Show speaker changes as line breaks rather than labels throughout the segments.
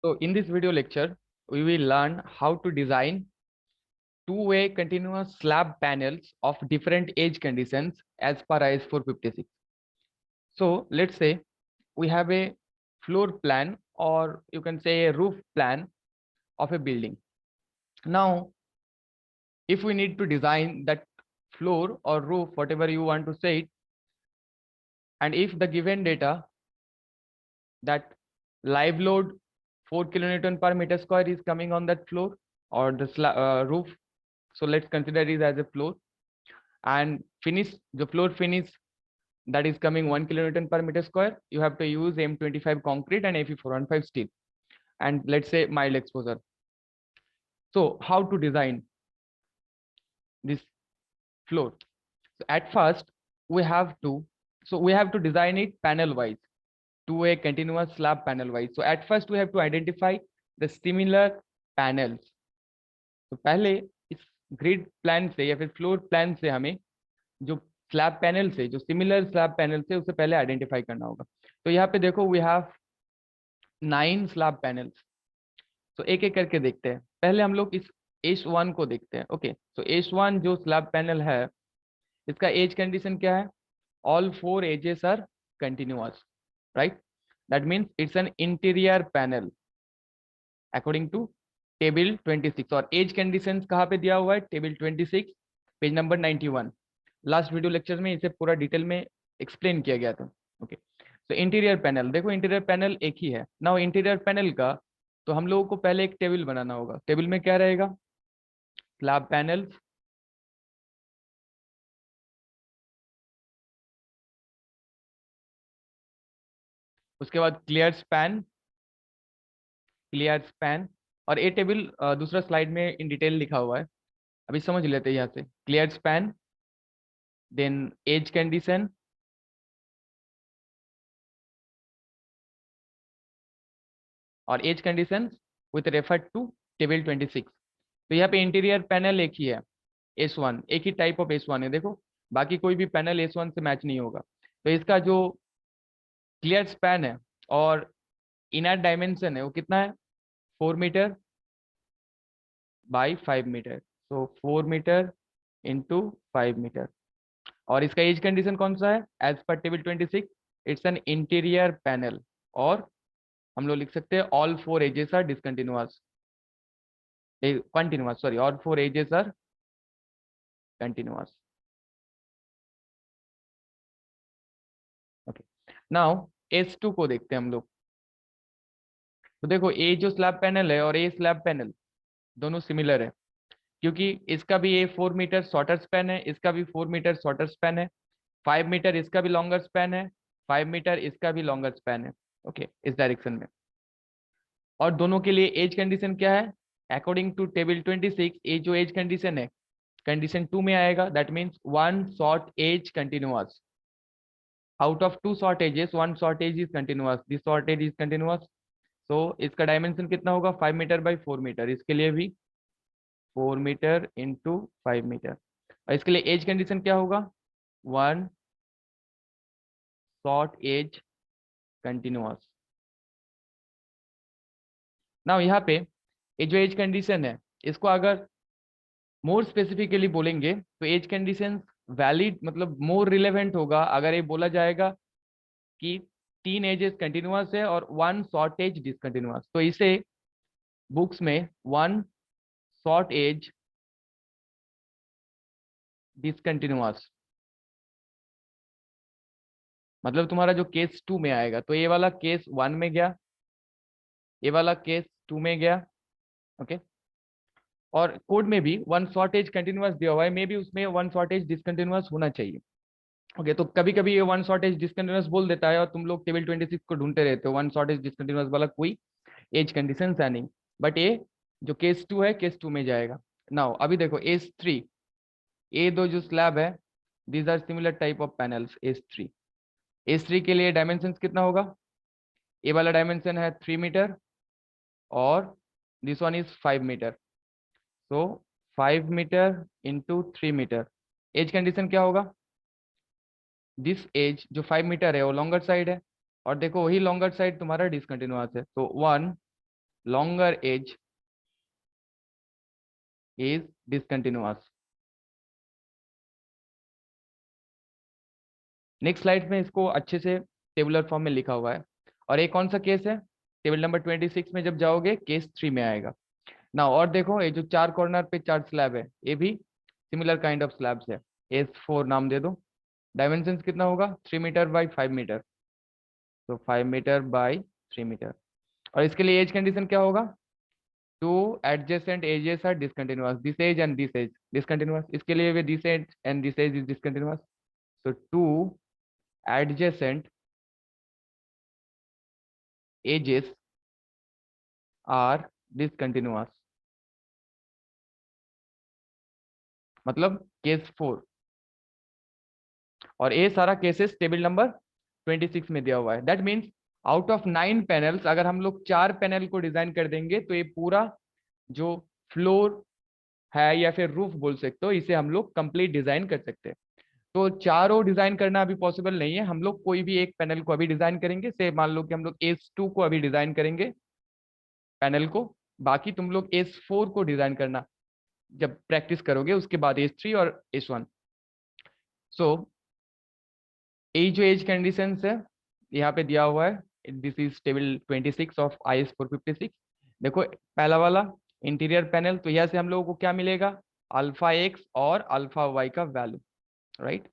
So in this video lecture, we will learn how to design two-way continuous slab panels of different age conditions as per IS 456. So let's say we have a floor plan, or you can say a roof plan of a building. Now, if we need to design that floor or roof, whatever you want to say it, and if the given data that live load 4 kilonewton per meter square is coming on that floor or the roof, so let's consider it as a floor, and finish the floor finish that is coming 1 kilonewton per meter square, you have to use M25 concrete and Fe415 steel, and let's say mild exposure. So how to design this floor? So at first we have to design it panel wise, to a continuous slab panel wise. So at first we have to identify the similar panels. तो पहले इस grid plan से या फिर floor plan से हमें जो slab panel से, जो सिमिलर स्लैब पैनल से, उसे पहले आइडेंटिफाई करना होगा. तो यहाँ पे देखो वी हैव 9 स्लैब पैनल्स. तो एक एक करके देखते हैं. पहले हम लोग इस H1 को देखते हैं. ओके, तो H1 जो स्लैब पैनल है, इसका एज कंडीशन क्या है? All 4 edges are continuous, right? That means it's an interior panel according to table 26. और एज कंडीशंस कहाँ पे दिया हुआ है? Table 26 page number 91. Last video lecture में इसे पूरा डिटेल में एक्सप्लेन किया गया था. ओके, तो इंटीरियर पैनल देखो, इंटीरियर पैनल एक ही है. नाउ इंटीरियर पैनल का तो हम लोगों को पहले एक टेबल बनाना होगा. टेबल में क्या रहेगा? स्लैब पैनल, उसके बाद क्लियर स्पैन, और ये टेबल दूसरा स्लाइड में इन डिटेल लिखा हुआ है, अभी समझ लेते हैं यहाँ से. Clear span, then edge condition, और edge condition with refer to table 26. तो यहाँ पे इंटीरियर पैनल एक ही है, S1, एक ही टाइप ऑफ S1 है. देखो बाकी कोई भी पैनल S1 से मैच नहीं होगा. तो इसका जो क्लियर स्पैन है और इनर डायमेंशन है वो कितना है? 4 metre by 5 metre. So 4 metre into 5 metre. और इसका एज कंडीशन कौन सा है? एज पर table 26 it's an interior panel, और हम लोग लिख सकते हैं all 4 edges are discontinuous, continuous, sorry, all 4 edges are continuous. Okay, now S2 को देखते हैं हम लोग. तो देखो ये जो स्लैब पैनल है और ये स्लैब पैनल दोनों सिमिलर है, क्योंकि इसका भी ये 4 मीटर शॉर्टर स्पैन है, इसका भी 4 मीटर शॉर्टर स्पैन है, 5 मीटर इसका भी लॉन्गर स्पैन है, 5 मीटर इसका भी लॉन्गर स्पैन है. ओके, इस डायरेक्शन में. और दोनों के लिए एज कंडीशन क्या है? अकॉर्डिंग टू टेबल 26 ये जो एज कंडीशन है, कंडीशन 2 में आएगा. That means 1 short edge continuous. Out of 2 short edges 1 short edge is continuous, this short edge is continuous. तो इसका डायमेंशन कितना होगा? 5 मीटर बाई 4 मीटर. इसके लिए भी 4 मीटर इंटू 5 मीटर. और इसके लिए एज कंडीशन क्या होगा? 1 शॉर्ट एज कंटिन्यूअस. नाउ यहाँ पे ये जो एज कंडीशन है, इसको अगर मोर स्पेसिफिकली बोलेंगे तो एज कंडीशन वैलिड, मतलब मोर रिलेवेंट होगा अगर ये बोला जाएगा कि 3 एजेस कंटिन्यूअस है और 1 शॉर्ट एज डिसकंटिन्यूअस. तो इसे बुक्स में 1 शॉर्ट एज डिसकंटिन्यूअस, मतलब तुम्हारा जो केस 2 में आएगा, तो ये वाला केस 1 में गया, ये वाला केस 2 में गया. ओके, और कोड में भी 1 शॉर्टेज कंटिन्यूअस दिया हुआ है, मे भी उसमें 1 शॉर्टेज डिसकंटिन्यूअस होना चाहिए. ओके, तो कभी कभी ये 1 शॉर्टेज डिसकंटिन्यूअस बोल देता है और तुम लोग टेबल 26 को ढूंढते रहते हो 1 शॉर्टेज डिसकंटिन्यूअस वाला कोई एज कंडीशन है नहीं. बट ये जो केस 2 है, केस 2 में जाएगा. नाउ अभी देखो S3, ये दो जो स्लैब है, these are similar type of panels. S3 के लिए डायमेंशन कितना होगा? ये वाला डायमेंशन है 3 मीटर और this one is 5 metre. So 5 metre into 3 metre. Edge condition क्या होगा? दिस एज जो 5 मीटर है वो लॉन्गर साइड है, और देखो वही लॉन्गर साइड तुम्हारा डिसकंटिन्यूअस है. तो 1 longer edge is discontinuous. Next slide में इसको अच्छे से टेबुलर फॉर्म में लिखा हुआ है। और एक कौन सा केस है, टेबल नंबर 26 में जब जाओगे केस 3 में आएगा ना। और देखो ये जो चार कॉर्नर पे चार स्लैब है, ये भी सिमिलर काइंड ऑफ स्लैब्स है। S4 नाम दे दो। डायमेंशन कितना होगा, 3 मीटर बाई 5 मीटर, तो 5 मीटर बाई 3 मीटर। और इसके लिए एज कंडीशन क्या होगा, two adjacent edges are discontinuous, this edge and this edge discontinuous. इसके लिए भी this edge and this edge is discontinuous, so two adjacent edges are discontinuous। मतलब केस 4। और ये सारा केसेस टेबल नंबर 26 में दिया हुआ है। That means out of 9 panels अगर हम लोग 4 पैनल को डिजाइन कर देंगे तो ये पूरा जो फ्लोर है या फिर रूफ बोल सकते हो, इसे हम लोग कंप्लीट डिजाइन कर सकते हैं। तो चारों डिजाइन करना अभी पॉसिबल नहीं है, हम लोग कोई भी एक पैनल को अभी डिजाइन करेंगे। से मान लो कि हम लोग S2 को अभी डिजाइन करेंगे पैनल को, बाकी तुम लोग S4 को डिजाइन करना जब प्रैक्टिस करोगे, उसके बाद S3 और S1। सो ये जो एज कंडीशंस है यहाँ पे दिया हुआ है, this is table 26 of IS 456। देखो पहला वाला इंटीरियर पैनल, तो यहाँ से हम लोगों को क्या मिलेगा, अल्फा एक्स और अल्फा वाई का value, right.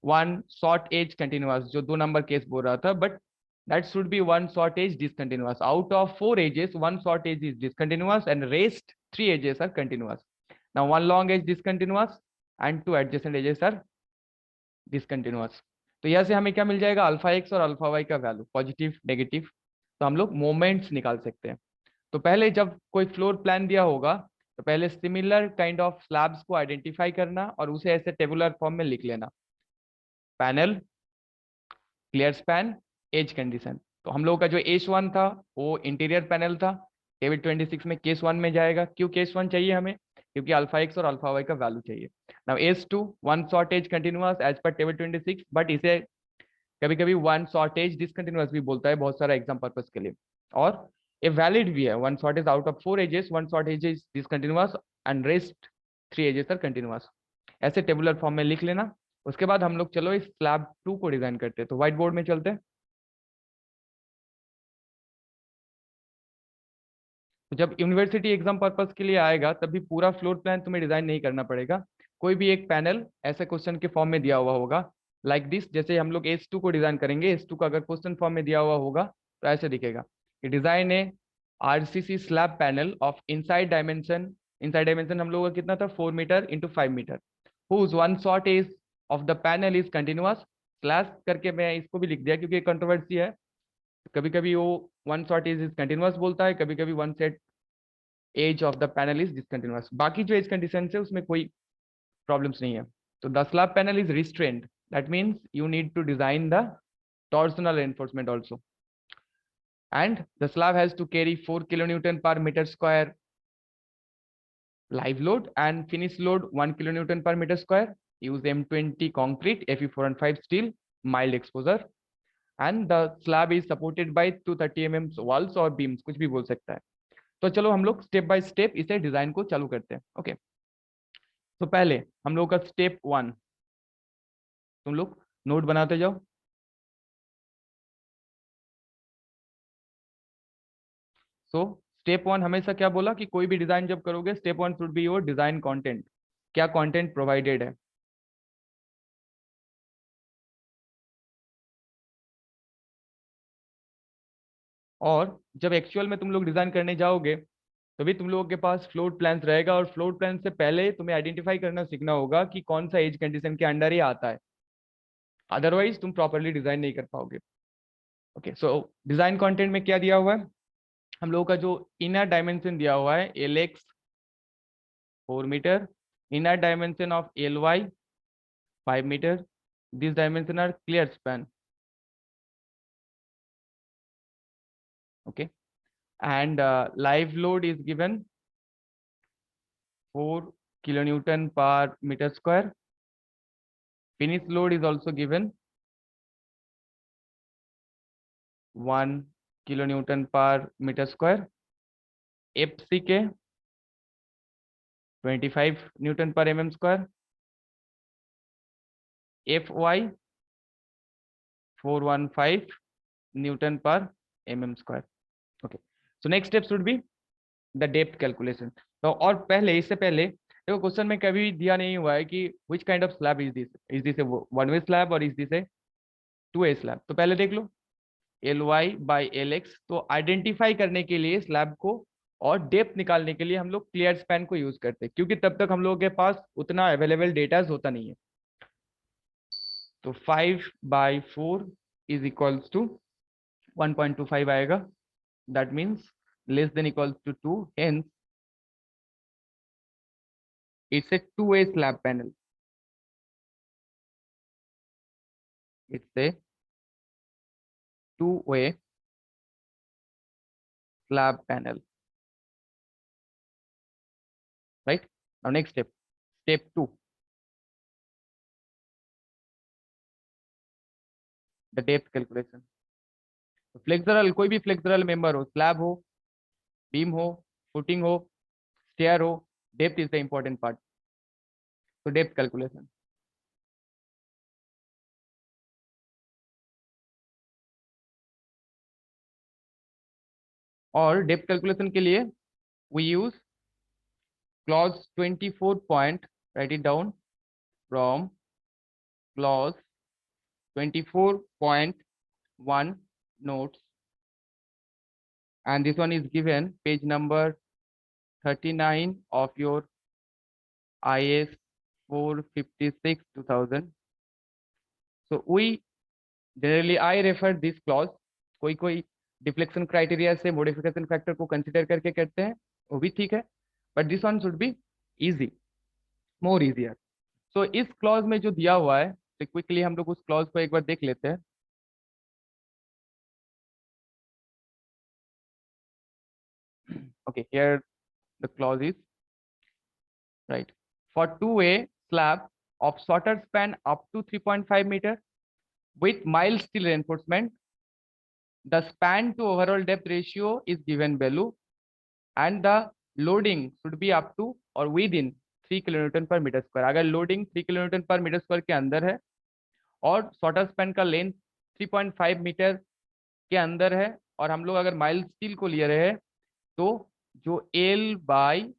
One short edge continuous, जो 2 नंबर केस बोल रहा था, but that should be one short edge discontinuous. Out of 4 edges, one short edge is discontinuous and rest 3 edges are continuous. Now one long edge discontinuous and 2 adjacent edges are discontinuous. तो यहाँ से हमें क्या मिल जाएगा, alpha x और alpha y का value, positive negative. तो हम लोग मोमेंट्स निकाल सकते हैं। तो पहले जब कोई फ्लोर प्लान दिया होगा तो पहले सिमिलर काइंड ऑफ स्लैब्स को आइडेंटिफाई करना और उसे ऐसे टेबुलर फॉर्म में लिख लेना, panel, clear span, edge condition. तो हम लोगों का जो S1 था वो इंटीरियर पैनल था, टेबल 26 में केस 1 में जाएगा। क्यों केस 1 चाहिए हमें, क्योंकि अल्फा एक्स और अल्फा वाई का वैल्यू चाहिए। Now S2 one short edge continuous edge पर टेबल 26, बट इसे कभी कभी वन शॉर्ट एज डिसकंटिन्यूअस भी बोलता है बहुत सारा एग्जाम पर्पस के लिए। और ये वैलिड भी है, one short edge out of 4 edges, one short edge is discontinuous and rest 3 edges are continuous. ऐसे टेबुलर फॉर्म में लिख लेना। उसके बाद हम लोग चलो इस स्लैब 2 को डिजाइन करते हैं। तो व्हाइट बोर्ड में चलते हैं। तो जब यूनिवर्सिटी एग्जाम पर्पस के लिए आएगा तभी पूरा फ्लोर प्लान तुम्हें डिजाइन नहीं करना पड़ेगा। कोई भी एक पैनल ऐसे क्वेश्चन के फॉर्म में दिया हुआ होगा लाइक दिस। जैसे हम लोग S2 को डिजाइन करेंगे, S2 का अगर क्वेश्चन फॉर्म में दिया हुआ होगा तो ऐसे दिखेगा कि डिजाइन है RCC slab panel of inside dimension हम लोगों का कितना था, 4 metre into 5 metre, whose one short edge of the panel is continuous. Slash करके मैं इसको भी लिख दिया क्योंकि कंट्रोवर्सी है, कभी कभी वो one short edge is continuous बोलता है, कभी कभी one set edge of the panel is discontinuous. बाकी जो एज कंडीशन है उसमें कोई प्रॉब्लम्स नहीं है। तो the slab panel is restrained, that means you need to design the torsional reinforcement also, and the slab has to carry 4 kilonewton per meter square live load and finish load 1 kilonewton per meter square. Use M20 concrete, Fe415 steel, mild exposure, and the slab is supported by 230 mm walls और beams, कुछ भी बोल सकता है। तो चलो हम लोग स्टेप बाय स्टेप इसे डिजाइन को चालू करते हैं। ओके, तो पहले हम लोग का स्टेप 1, तुम लोग नोट बनाते जाओ। सो स्टेप 1 हमेशा क्या बोला कि कोई भी डिजाइन जब करोगे step 1 should be your design content, क्या कंटेंट प्रोवाइडेड है। और जब एक्चुअल में तुम लोग डिजाइन करने जाओगे तभी तुम लोगों के पास फ्लोर प्लान्स रहेगा, और फ्लोर प्लान से पहले तुम्हें आइडेंटिफाई करना सीखना होगा कि कौन सा एज कंडीशन के अंडर ये आता है, अदरवाइज तुम प्रॉपरली डिजाइन नहीं कर पाओगे। ओके, सो डिजाइन कंटेंट में क्या दिया हुआ है, हम लोगों का जो इनर डायमेंशन दिया हुआ है LX 4 metre, inner dimension of LY 5 meter. These dimension are clear span. Okay, and live load is given 4 kilonewton per meter square. Finish load is also given 1 kilonewton per meter square. F C K 25 newton पर M M square, F Y 415 newton पर M M square. Okay, so next step should be the depth calculation. तो और पहले, इससे पहले देखो, question में कभी दिया नहीं हुआ है कि which kind of slab is this a one way slab और is this a two way slab. तो पहले देख लो L Y by L X. तो आइडेंटिफाई करने के लिए स्लैब को और डेप्थ निकालने के लिए हम लोग क्लियर स्पैन को यूज करते हैं, क्योंकि तब तक हम लोगों के पास उतना अवेलेबल डेटा होता नहीं है। तो 5/4 इज इक्वल्स टू 1.25 आएगा। That means less than equals to 2, hence it's a two way slab panel. It's a two way slab panel, right? Now next step, step 2, the depth calculation. तो flexural, कोई भी flexural member हो, slab हो, beam हो, footing हो, stair हो, depth is the important part. तो depth calculation, और डेप्थ कैलकुलेशन के लिए we use clause 24 point, right it down from clause 24.1 notes, and this one is given page number 39 of your IS 456 2000. So we generally I refer this clause. कोई कोई deflection criteria से modification factor को consider करके करते हैं, वो भी ठीक है, but this one should be easy, more easier. So इस क्लॉज में जो दिया हुआ है, तो क्विकली हम लोग उस क्लॉज को एक बार देख लेते हैं। Okay, here the clause is right, for to way slab of shorter span up to 3.5 meter with mild steel reinforcement, the span to overall depth ratio is given below, and the loading should be up to or within 3 kilonewton per meter square. अगर loading 3 kilonewton per meter square के अंदर है और shorter span का length 3.5 metre के अंदर है, और हम लोग अगर माइल्ड स्टील को ले रहे हैं, तो जो एल बाई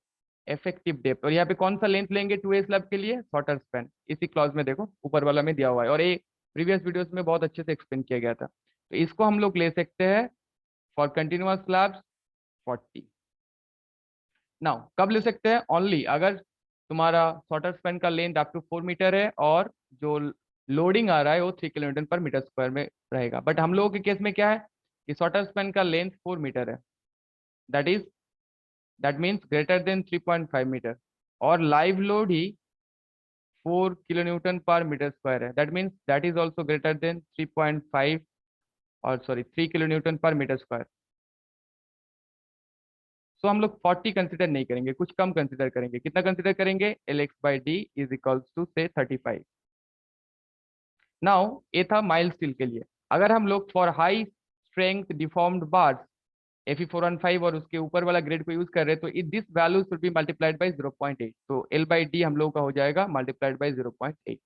इफेक्टिव डेप्थ, और यहाँ पे कौन सा लेंथ लेंगे टू ए स्लैब के लिए, शॉर्टर स्पैन, इसी क्लॉज में देखो ऊपर वाला में दिया हुआ है, और ये प्रीवियस वीडियोस में बहुत अच्छे से एक्सप्लेन किया गया था। तो इसको हम लोग ले सकते हैं फॉर कंटिन्यूअस स्लैब्स 40। नाउ कब ले सकते हैं, ओनली अगर तुम्हारा शॉर्टर स्पैन का लेंथ अप टू 4 मीटर है और जो लोडिंग आ रहा है वो 3 किलोन्यूटन पर मीटर स्क्वायर में रहेगा। बट हम लोगों के केस में क्या है कि शॉर्टर स्पैन का लेंथ 4 मीटर है, that is that means greater than 3.5 meter, और लाइव लोड ही 4 किलोन्यूटन पर मीटर स्क्वायर है, that means that is also greater than 3.5, और sorry 3 kilonewton per meter square. So हम लोग 40 कंसिडर नहीं करेंगे, कुछ कम कंसिडर करेंगे। कितना कंसिडर करेंगे, L X by D is equals to से 35। नाउ ये था माइल्ड स्टील के लिए। अगर हम लोग for high strength deformed bars Fe415 और उसके ऊपर वाला ग्रेड को यूज कर रहे हैं, तो this value should be multiplied by 0.8। तो एल बाई डी हम लोग का हो जाएगा मल्टीप्लाइड बाई 0.8,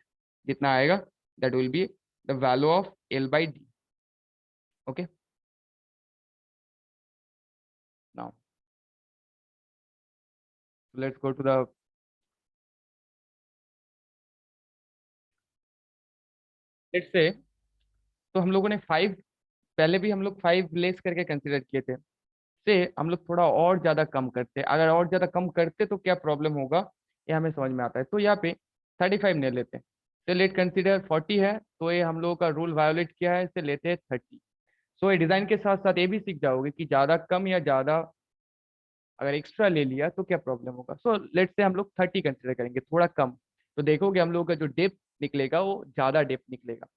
जितना आएगा that will be the value of L by D. Okay, now let's go to the, let's say, तो हम लोगों ने 5, पहले भी हम लोग 5 लेस करके कंसिडर किए थे, से हम लोग थोड़ा और ज्यादा कम करते, अगर और ज्यादा कम करते तो क्या प्रॉब्लम होगा, ये हमें समझ में आता है। तो यहाँ पे 35 नहीं लेते, तो लेट कंसीडर 40 है, तो ये हम लोगों का रूल वायोलेट किया है, इसे लेते हैं 30। सो ये डिजाइन के साथ साथ ये भी सीख जाओगे कि ज्यादा कम या ज्यादा अगर एक्स्ट्रा ले लिया तो क्या प्रॉब्लम होगा। सो लेट से हम लोग 30 कंसिडर करेंगे, थोड़ा कम, तो देखोगे हम लोगों का जो डेप्थ निकलेगा वो ज्यादा डेप्थ निकलेगा,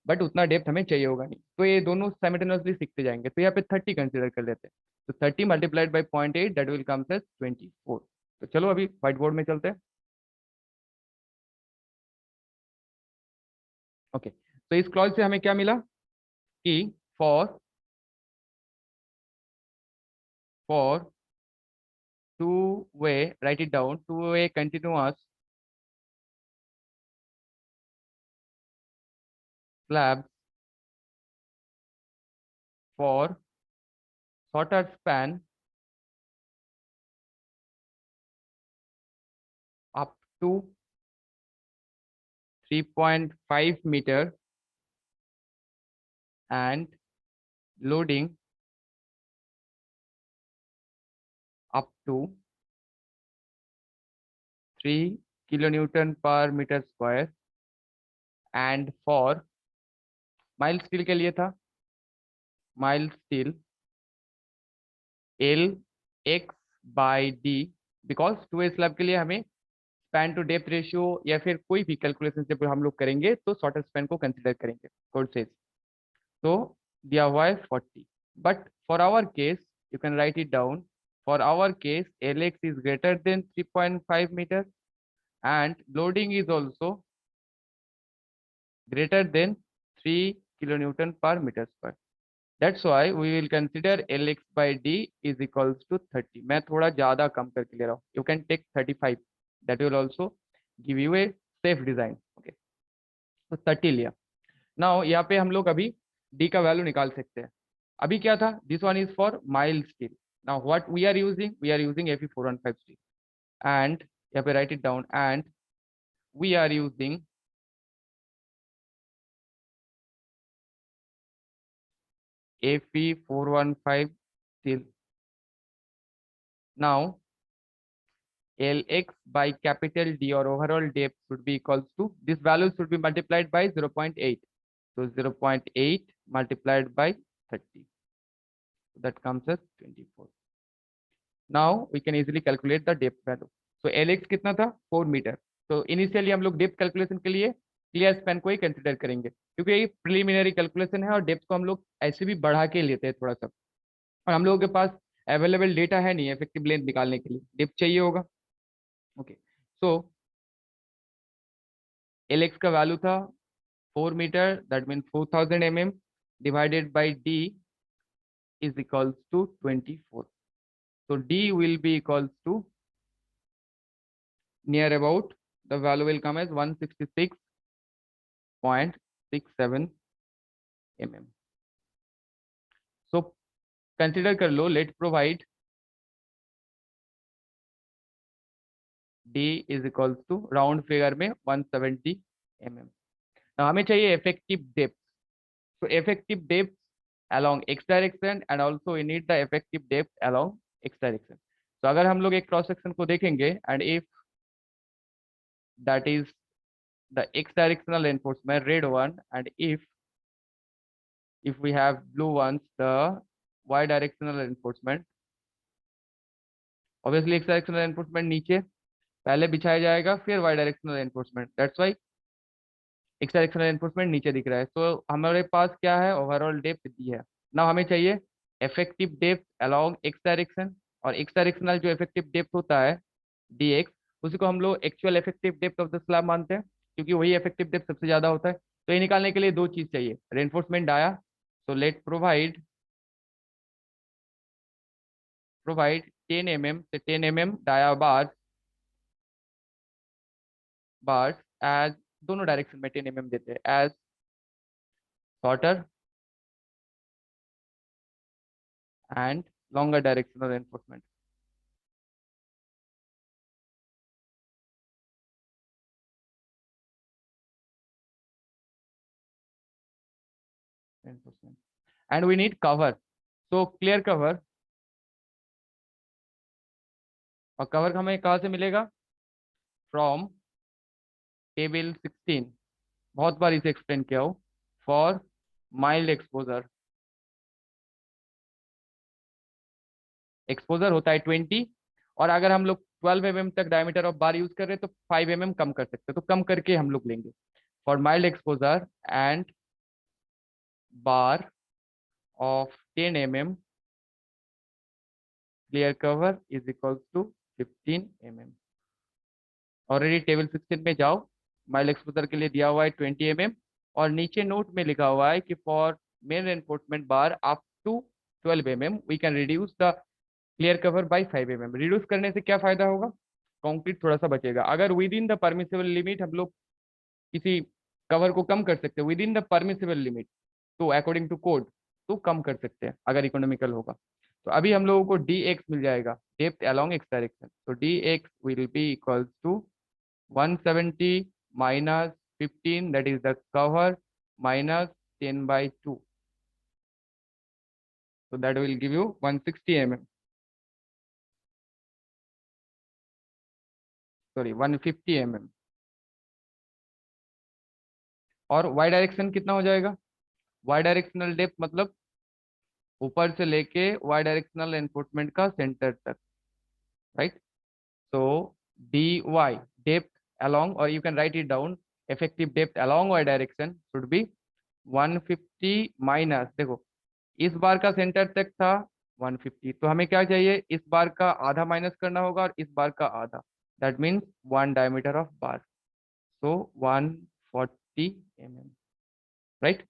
बट उतना डेप्थ हमें चाहिए होगा नहीं। तो ये दोनों साइमल्टेनियसली सीखते जाएंगे। तो यहाँ पे 30 कंसिडर कर लेते हैं, तो 30 multiplied by 0.8 that will comes as 24। तो चलो अभी व्हाइट बोर्ड में चलते हैं। ओके, तो इस क्लॉज से हमें क्या मिला कि for for two-way, write it down, two-way continuous slabs for shorter span up to 3.5 meter and loading up to 3 kilonewton per meter square and for mild steel के लिए था mild steel L X by D because two a slab के लिए हमें span two depth ratio या फिर कोई भी कैलकुलेशन जब हम लोग करेंगे तो शॉर्टर स्पैन को कंसिडर करेंगे कोड सेज तो दिया हुआ है 40 but for our case you can write it down for our case L X is greater than 3.5 meter and loading is also greater than 3 kilonewton per meter square. That's why we will consider Lx by D is equals to 30. मैं थोड़ा ज्यादा कम करके ले रहा हूँ. You can take 35. That will also give you a safe design. Okay. तो 30 लिया. Now यहाँ पे हम लोग अभी D का वैल्यू निकाल सकते हैं. अभी क्या था? This one is for mild steel. Now what we are using? We are using Fe415 steel. And यहाँ पे write it down. And we are using Fe415 steel. Now Lx by capital D or overall depth should be equals to this value should be multiplied by 0.8. So 0.8 multiplied by 30. So that comes as 24. Now we can easily calculate the depth value. So Lx कितना था 4 metre. तो initially हम लोग depth calculation के लिए clear span को ही consider करेंगे क्योंकि ये प्रिलिमिनरी कैलकुलेशन है और डेप्थ को हम लोग ऐसे भी बढ़ा के लेते हैं थोड़ा सा और हम लोगों के पास अवेलेबल डेटा है नहीं इफेक्टिव लेंथ निकालने के लिए डेप्थ चाहिए होगा. ओके सो Lx का वैल्यू था 4 meter that mean 4000 mm divided by D is equals to 24. So D will be equals to near about the value will come as 166.67 mm. So consider कर लो let provide D is equals to round figure में 170 mm. Now हमें चाहिए effective depth. So effective depth along x direction and also we need the effective depth along x direction. So अगर हम लोग एक cross section को देखेंगे and if that is the x directional reinforcement red one and if we have blue ones the y directional reinforcement obviously x directional reinforcement नीचे पहले बिछाया जाएगा फिर y directional reinforcement that's why x directional enforcement नीचे दिख रहा है. तो हमारे पास क्या है ओवरऑल डेप्थ दी है. नाउ हमें चाहिए effective depth along X direction और एक्स डायरेक्शनल जो इफेक्टिव डेप्थ होता है dx उसी को हम लोग actual effective depth of the slab मानते हैं क्योंकि वही इफेक्टिव डेप्थ सबसे ज्यादा होता है. तो ये निकालने के लिए दो चीज चाहिए reinforcement dia. So let provide 10 mm से 10 mm डाया बार्स एज दोनों डायरेक्शन में 10 mm देते हैं as shorter and longer directional reinforcement. Reinforcement. And we need cover. So clear cover. और कवर हमें कहाँ से मिलेगा फ्रॉम टेबल 16. बहुत बार इसे एक्सप्लेन किया हो फॉर माइल्ड एक्सपोजर. एक्सपोजर होता है 20 और अगर हम लोग 12 mm तक डायमीटर ऑफ बार यूज कर रहे हैं तो 5 mm कम कर सकते हैं तो कम करके हम लोग लेंगे for mild exposure and bar of 10 mm clear cover is equals to 15 mm. Already table 16 में जाओ माइल एक्सपोजर के लिए दिया हुआ है 20 mm और नीचे नोट में लिखा हुआ है कि for main reinforcement bar up to 12 mm we can reduce the clear cover by 5 mm। Reduce करने से क्या फायदा होगा, कंक्रीट थोड़ा सा बचेगा। अगर with in the permissible limit हम लोग किसी कवर को कम कर सकते हैं, with in the permissible limit, तो अकॉर्डिंग टू कोड तो कम कर सकते हैं अगर इकोनॉमिकल होगा। तो अभी हम लोगों को डी एक्स मिल जाएगा, डेप्थ अलोंग एक्स डायरेक्शन। तो D X will be equals to 170 minus 15 that is the cover minus 10/2, so that will give you 160 mm, sorry 150 mm। और y डायरेक्शन कितना हो जाएगा, y डायरेक्शनल डेप्थ मतलब ऊपर से लेके y डायरेक्शनल एनफोर्समेंट का सेंटर तक, right. so dy depth along, or you can write it down, effective depth along y direction should be 150 minus, देखो इस बार का सेंटर तक था 150, तो हमें क्या चाहिए, इस बार का आधा माइनस करना होगा और इस बार का आधा, that means 1 diameter of bar, so 140 mm, right.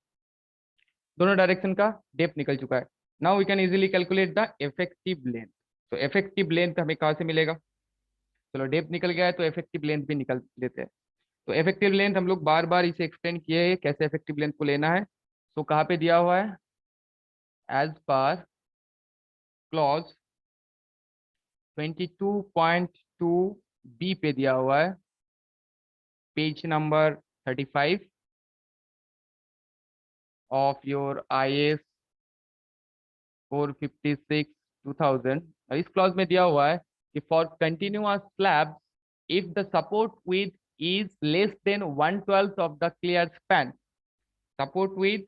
दोनों डायरेक्शन का डेप्थ निकल चुका है। Now we can easily calculate the effective length. तो इफेक्टिव लेंथ हमें कहाँ से मिलेगा, चलो डेप्थ निकल गया है तो इफेक्टिव लेंथ भी निकल लेते हैं। तो इफेक्टिव लेंथ हम लोग बार बार इसे एक्सप्लेन किए हैं कैसे इफेक्टिव लेंथ को लेना है। तो कहाँ पे दिया हुआ है, एज पर क्लॉज 22.2 बी पे दिया हुआ है, page number 35 of your IAS 456 2000। इस क्लॉज में दिया हुआ है कि for continuous slab if the support with is less then 1/12 of the clear span, support with,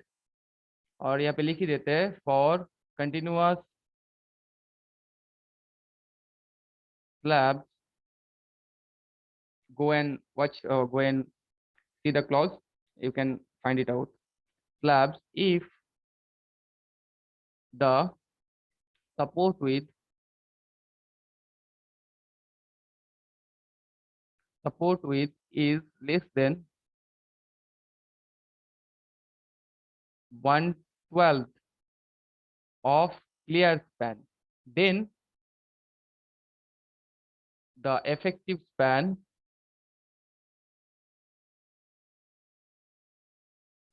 और यहाँ पे लिख ही देते हैं for continuous slabs, go and watch, go and see the clause, you can find it out. Slabs if the support with is less than 1/12 of clear span, then the effective span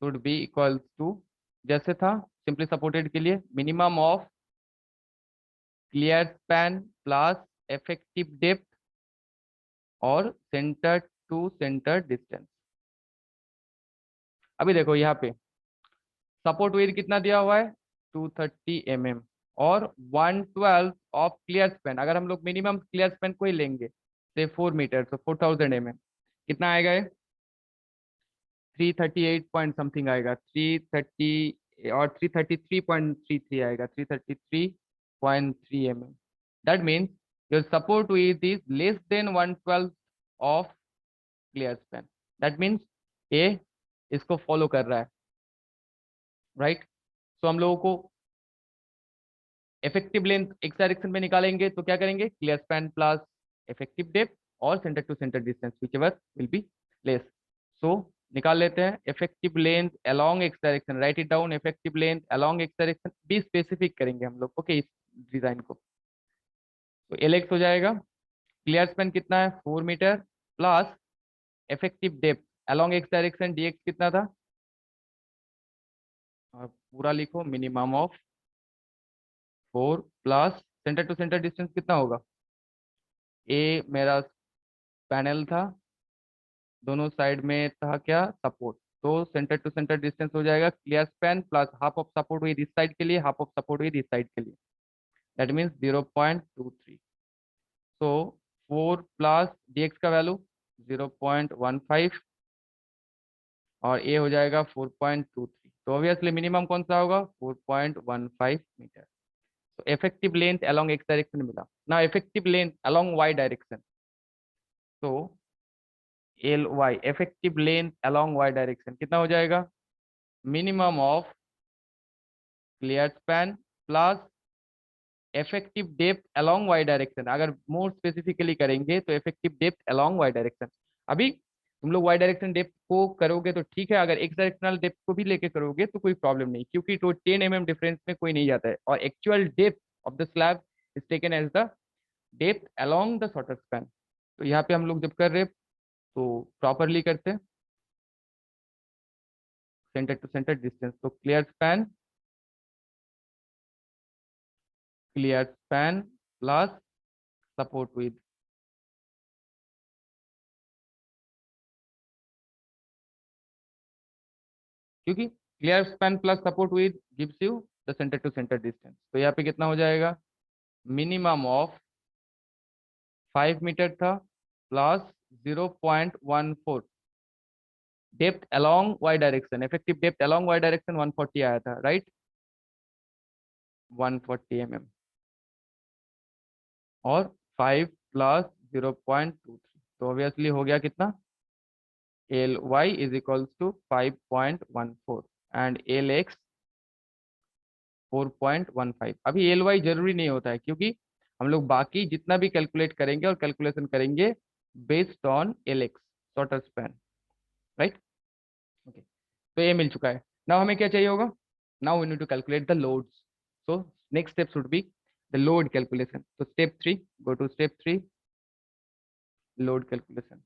should be equals to, जैसे था simply supported के लिए minimum of clear span plus effective depth और centre to centre distance. अभी देखो यहाँ पे support with कितना दिया हुआ है 230 mm और 1/12 ऑफ क्लियर स्पैन, अगर हम लोग मिनिमम क्लियर स्पैन को ही लेंगे से 4 मीटर, तो 4000 mm कितना आएगा ये 338 पॉइंट समथिंग आएगा, 330 और 333.33 आएगा, 333.3 mm। That means your support with is less then 1/12 of clear span, that means ये इसको फॉलो कर रहा है, राइट। तो हम लोगों को इफेक्टिव लेंथ एक्स डायरेक्शन में निकालेंगे तो क्या करेंगे, clear span plus effective depth और centre to centre distance whichever will be less. So निकाल लेते हैं effective length along X direction, write it down, effective length along X direction be specific करेंगे हम लोग, ओके, इस डिजाइन को। तो LX हो जाएगा, क्लियर स्पैन कितना है 4 meter plus effective depth along X direction DX कितना था, और पूरा लिखो minimum of 4 plus center to centre distance कितना होगा, ए मेरा पैनल था, दोनों साइड में था क्या सपोर्ट, तो सेंटर टू सेंटर डिस्टेंस हो जाएगा clear span plus half of support with इस साइड के लिए, हाफ ऑफ सपोर्ट विद इस साइड के लिए, that means 0.23। So 4 plus DX का वैल्यू 0.15 और ए हो जाएगा 4.23, तो ऑब्वियसली मिनिमम कौन सा होगा 4.15 मीटर। तो effective length along X direction मिला। ना effective length along Y direction, तो LY effective length along Y direction कितना हो जाएगा, minimum of clear span plus effective depth along Y direction, अगर मोर स्पेसिफिकली करेंगे तो effective depth along Y direction. अभी तुम लोग वाई डायरेक्शन डेप्थ को करोगे तो ठीक है, अगर एक्स डायरेक्शनल डेप्थ को भी लेके करोगे तो कोई प्रॉब्लम नहीं, क्योंकि तो 10 mm डिफरेंस में कोई नहीं जाता है, और actual depth of the slab is taken as the depth along the shorter span. तो यहाँ पे हम लोग जब कर रहे तो प्रॉपरली करते हैं, सेंटर टू सेंटर डिस्टेंस, तो clear span plus support width, क्योंकि clear span plus support width gives you the centre to centre distance. तो यहाँ पे कितना हो जाएगा, मिनिमम ऑफ 5 मीटर था plus 0.14 depth along Y direction, effective depth along Y direction 140 आया था, राइट, 140 mm, और 5 प्लस 0.23, तो ऑब्वियसली हो गया कितना, L Y is equals to 5.14 and L X 4.15। अभी एल वाई जरूरी नहीं होता है, क्योंकि हम लोग बाकी जितना भी कैलकुलेट करेंगे और कैलकुलेशन करेंगे based on L x, shorter span, right. Okay, तो ये मिल चुका है। नाउ हमें क्या चाहिए होगा, now we need to calculate the loads. So next step should be the load calculation. तो step 3, go to step 3, load calculation.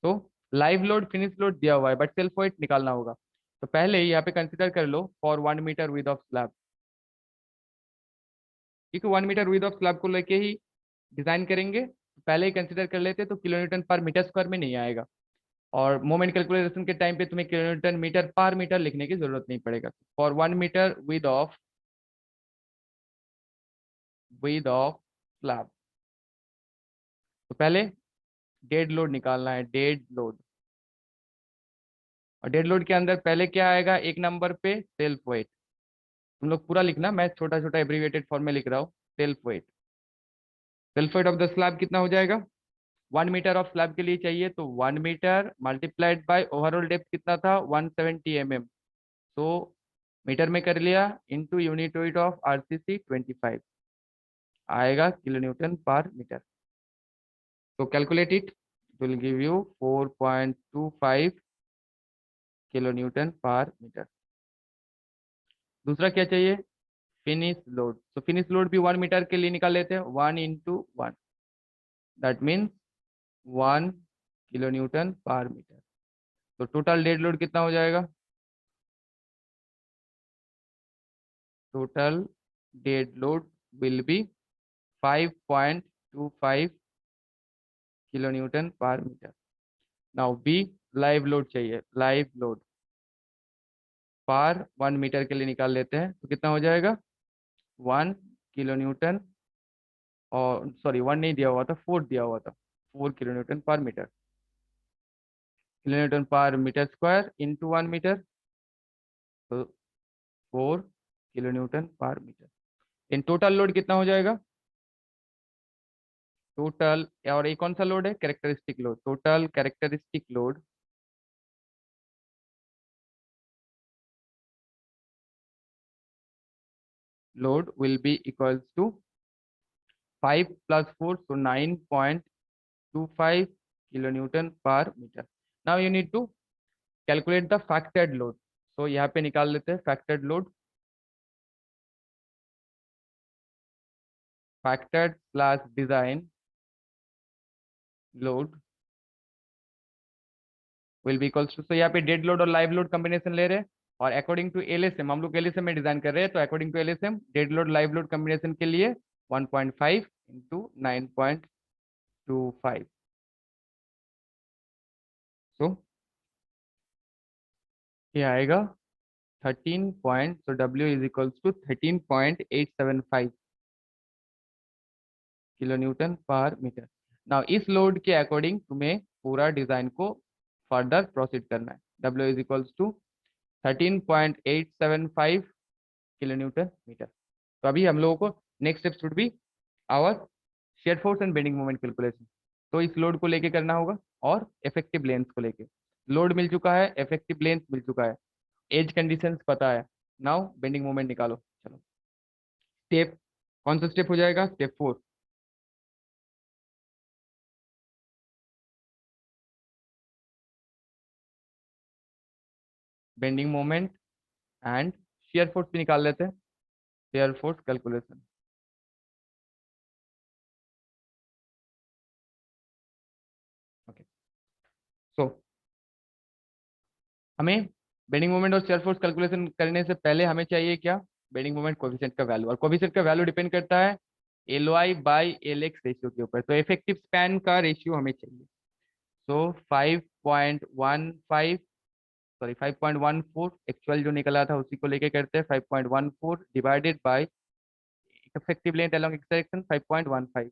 तो लाइव लोड फिनिश लोड दिया हुआ है, बट सेल्फ वेट निकालना होगा। तो पहले यहाँ पे कंसिडर कर लो for 1 metre width of slab, क्योंकि 1 मीटर विद ऑफ स्लैब को लेके ही डिजाइन करेंगे। पहले ही कंसिडर कर लेते तो kilo newton per meter square में नहीं आएगा, और मोमेंट कैलकुलेशन के टाइम पे तुम्हें kilo newton meter per meter लिखने की जरूरत नहीं पड़ेगा। For 1 metre width of slab, तो पहले डेड लोड निकालना है, डेड लोड। और डेड लोड के अंदर पहले क्या आएगा, एक नंबर पे सेल्फ वेट। तुम लोग पूरा लिखना, मैं छोटा छोटा एब्रीविएटेड फॉर्म में लिख रहा हूँ। Self weight, self weight of the slab कितना हो जाएगा, 1 मीटर ऑफ स्लैब के लिए चाहिए, तो 1 meter multiplied by overall depth कितना था, 170 mm। तो मीटर में कर लिया, into unit weight of RCC 25 आएगा किलो न्यूटन पर मीटर। तो calculate it, will give you 4.25 kilo newton per meter. दूसरा क्या चाहिए, फिनिश लोड। तो फिनिश लोड भी 1 मीटर के लिए निकाल लेते हैं, 1 into 1, that means 1 kilo newton per metre. तो टोटल डेड लोड कितना हो जाएगा, total dead load will be 5.25 kilo newton per metre. Now B, live load चाहिए, लाइव लोड पर 1 मीटर के लिए निकाल लेते हैं, तो कितना हो जाएगा, 1 किलो न्यूटन, और सॉरी 1 नहीं दिया हुआ था, 4 दिया हुआ था, 4 kilo newton per metre, kilo newton per meter square into 1 metre, तो 4 kilo newton per metre. In total load कितना हो जाएगा, टोटल, और ये कौन सा लोड है, characteristic load, total characteristic load will be equals to 5 + 4, so 9.25 kilo newton per metre. Now you need to calculate the factored load. So यहाँ पे निकाल लेते हैं factored load, factored plus design load will be equals to, तो यहाँ पे dead load और live load combination ले रहे हैं, और अकॉर्डिंग टू एलएसएम, हम लोग एलएसएम में डिजाइन कर रहे हैं, तो according to LSM dead load live load combination के लिए 1.5 इंटू 9.25, सो ये आएगा 13 so W is equals to 13.875 kilo newton per metre. Now इस लोड के अकॉर्डिंग तुम्हें पूरा डिजाइन को फर्दर प्रोसीड करना है। W is equals to 13.875 kilo newton meter. तो अभी हम लोगों को next step should be our shear force and bending moment calculation. तो इस लोड को लेके करना होगा, और इफेक्टिव लेंथ को लेके। लोड मिल चुका है, इफेक्टिव लेंथ मिल चुका है, एज कंडीशंस पता है। नाउ बेंडिंग मोमेंट निकालो, चलो। स्टेप, कौन सा स्टेप हो जाएगा, step 4। Bending moment and shear force भी निकाल लेते हैं, shear force calculation. Okay, so हमें बेंडिंग मोमेंट और shear फोर्स कैलकुलेशन करने से पहले हमें चाहिए क्या, बेंडिंग मोमेंट कोएफिशिएंट का वैल्यू, और कोएफिशिएंट का वैल्यू डिपेंड करता है L Y by L X ratio के ऊपर। तो इफेक्टिव स्पैन का रेशियो हमें चाहिए, सो 5.15, सॉरी 5.14, एक्चुअल जो निकला था उसी को लेके करते हैं, 5.14 divided by effective length along x direction 5.15,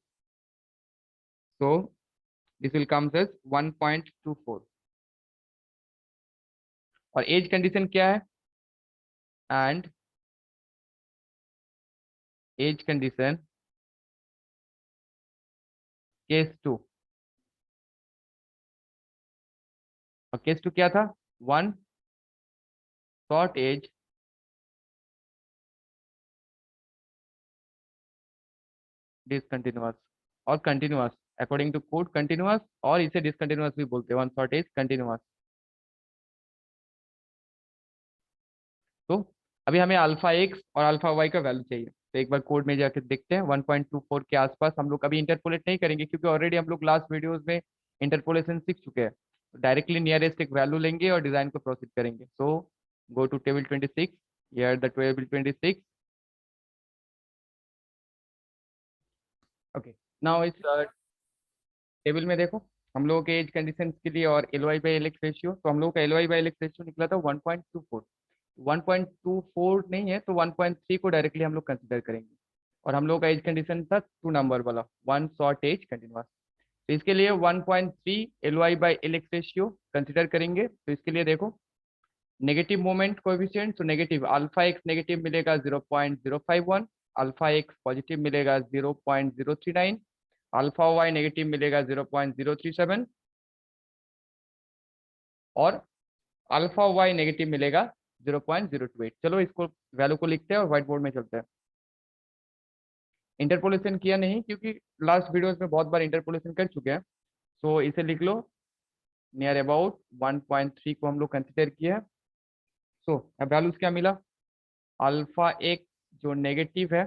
so this will comes as 1.24। और एज कंडीशन क्या है, एंड एज कंडीशन केस 2, और केस 2 क्या था, वन शॉर्ट एज डिसकंटिन्यूअस और continuous, according to code continuous, और इसे डिसकंटिन्यूअस भी बोलते हैं, वन शॉर्ट एज कंटिन्यूअस। तो अभी हमें अल्फा एक्स और अल्फा वाई का वैल्यू चाहिए, तो एक बार कोड में जाकर देखते हैं। 1.24 के आसपास हम लोग अभी इंटरपोलेट नहीं करेंगे, क्योंकि ऑलरेडी हम लोग लास्ट वीडियोस में इंटरपोलेशन सीख चुके हैं। तो डायरेक्टली नियरेस्ट एक वैल्यू लेंगे और डिजाइन को प्रोसीड करेंगे। So go to table 26, here the table 26। Okay, now इस टेबल में देखो हम लोगों के एज कंडीशन के लिए और L Y by L X ratio, तो हम लोगों का L Y by L X ratio निकला था 1.24। 1.24 नहीं है तो 1.3 को डायरेक्टली हम लोग कंसिडर करेंगे, और हम लोग का एज कंडीशन था 2 नंबर वाला, वन शॉर्ट एज कंटिन्यूअस। तो इसके लिए 1.3 L Y by L X ratio consider करेंगे। तो इसके लिए देखो नेगेटिव मोमेंट कोएफिशिएंट, तो नेगेटिव अल्फा एक्स नेगेटिव मिलेगा 0.051, अल्फा एक्स पॉजिटिव मिलेगा 0.039, अल्फा वाई नेगेटिव मिलेगा 0.037, और अल्फा वाई नेगेटिव मिलेगा 0.028। चलो इसको वैल्यू को लिखते हैं और व्हाइट बोर्ड में चलते हैं। इंटरपोलेशन किया नहीं, क्योंकि लास्ट वीडियोस में बहुत बार इंटरपोलेशन कर चुके हैं, सो इसे लिख लो, नियर अबाउट 1.3 को हम लोग कंसिडर किया है। सो अब वैल्यूज क्या मिला, अल्फा एक जो नेगेटिव है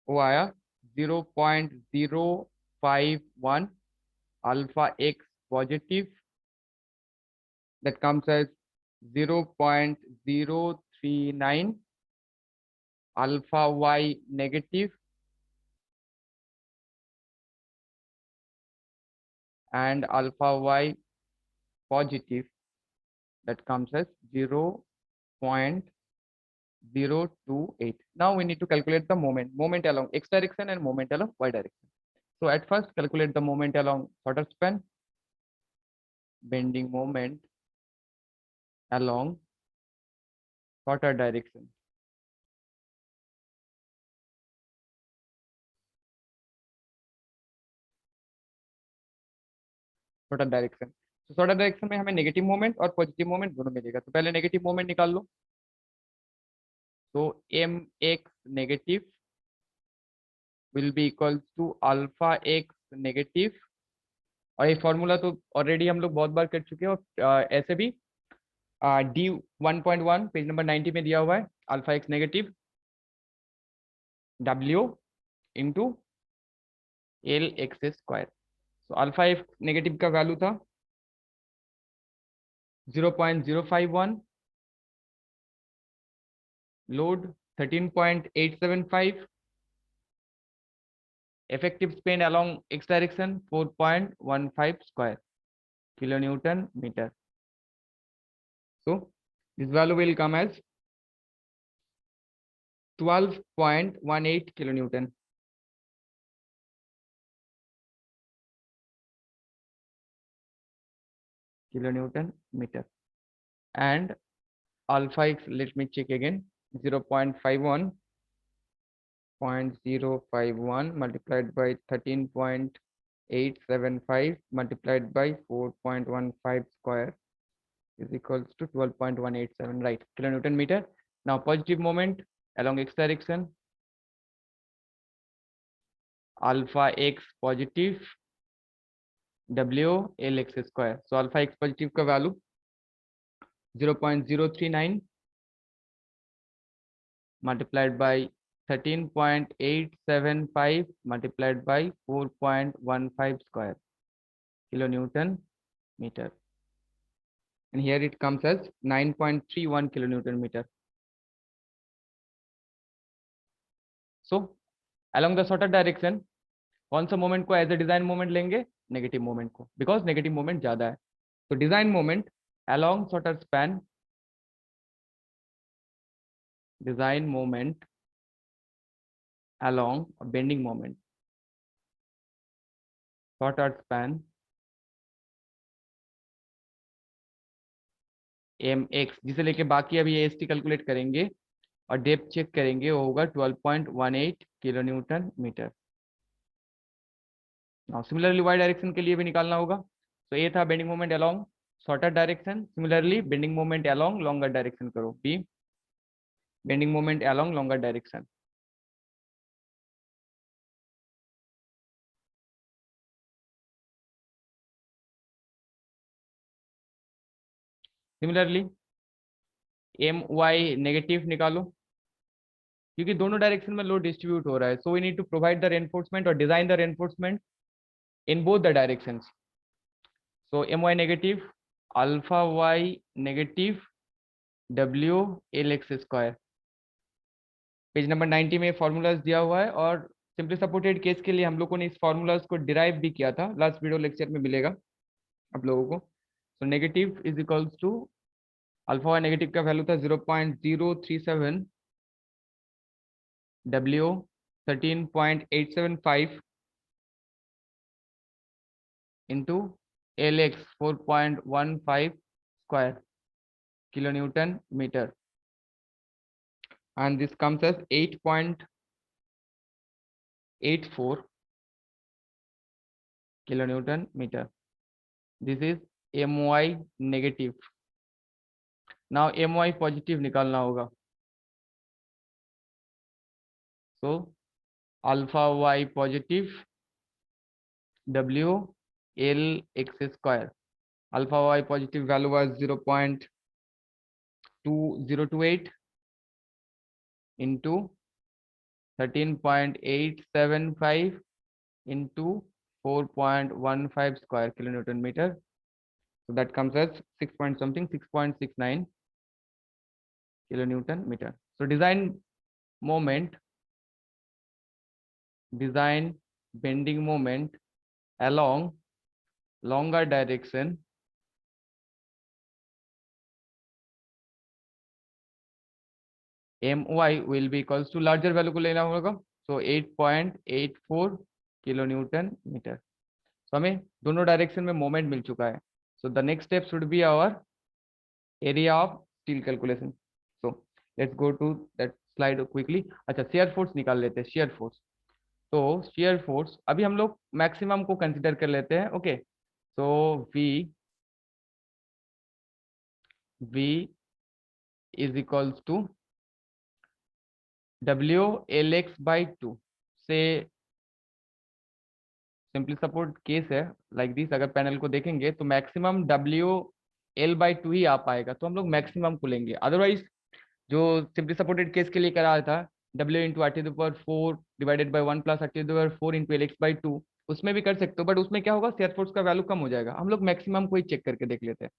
वो आया 0.051, alpha x positive that comes as 0.039, alpha y negative and alpha y positive that comes as 0.028. Now we need to calculate the moment along x direction and moment along y direction. So at first calculate the moment along shorter span, bending moment along shorter direction. Shorter direction, तो shorter direction में हमें negative moment और positive moment दोनों मिलेगा। तो पहले negative moment निकाल लो, तो M X negative will be equals to alpha X negative, और ये फॉर्मूला तो ऑलरेडी हम लोग बहुत बार कर चुके हैं, और ऐसे भी डी 1.1 पेज नंबर 90 में दिया हुआ है, alpha X negative W into L X square. तो अल्फा एक्स नेगेटिव का वैल्यू था 0.051, load 13.875, effective span along x direction 4.15 square kilonewton meter. So this value will come as 12.18 kilonewton meter, and alpha x, let me check again, 0.51 multiplied by 13.875 multiplied by 4.15 square is equals to 12.187, right, kilonewton meter. Now positive moment along x direction, alpha x positive w l x square, so alpha x positive का value 0.039 multiplied by 13.875 multiplied by 4.15 square kilonewton meter, and here it comes as 9.31 kilonewton meter. So along the shorter direction कौन सा moment को as a design moment लेंगे? Negative moment को, because negative moment ज्यादा है. तो design moment along shorter span, design moment along a bending moment, shorter span mx, जिसे लेके बाकी अभी एस टी कैलकुलेट करेंगे और डेप्थ चेक करेंगे, वो होगा 12.18 kilo newton metre. Similarly Y direction के लिए भी निकालना होगा. तो ये था bending moment along shorter direction. Similarly bending moment along longer direction करो. B bending moment along longer direction. Similarly M Y negative निकालो, क्योंकि दोनों डायरेक्शन में लोड डिस्ट्रीब्यूट हो रहा है. So we need to provide the reinforcement और design the reinforcement in both the directions. So M Y negative, alpha Y negative, W L X square. Page number 90 में formulas दिया हुआ है, और सिंपली सपोर्टेड केस के लिए हम लोगों ने इस फॉर्मूलाज को डिराइव भी किया था. लास्ट वीडियो लेक्चर में मिलेगा आप लोगों को. तो negative is equals to alpha Y negative का वैल्यू था 0.037 W 13.875 into LX 4.15 square kilonewton meter, and this comes as 8.84 kilonewton meter. This is MY negative. Now MY positive निकालना होगा. So alpha Y positive W L X square. Alpha Y positive value was 0.2028 into 13.875 into 4.15 square kilonewton meter. So that comes as 6 point something, 6.69 kilonewton meter. So design moment, design bending moment along longer direction my will be equals to larger value को लेना होगा. So 8.84 kilonewton meter. So हमें दोनों direction में moment मिल चुका है. So the next step should be our area of steel calculation. So let's go to that slide quickly. अच्छा, shear force निकाल लेते हैं. shear force, तो shear force अभी हम लोग मैक्सिमम को कंसिडर कर लेते हैं. Okay, so v is equals to w lx by 2. से सिंपली सपोर्ट केस है लाइक दिस. अगर पैनल को देखेंगे तो maximum W L by two ही आ पाएगा, तो हम लोग मैक्सिमम को लेंगे. अदरवाइज जो सिंपली सपोर्टेड केस के लिए करा था W into R T power 4 divided by 1 plus R T power 4 into L X by 2, उसमें भी कर सकते हो. बट उसमें क्या होगा, शेयर फोर्स का वैल्यू कम हो जाएगा. हम लोग मैक्सिमम को ही चेक करके देख लेते हैं.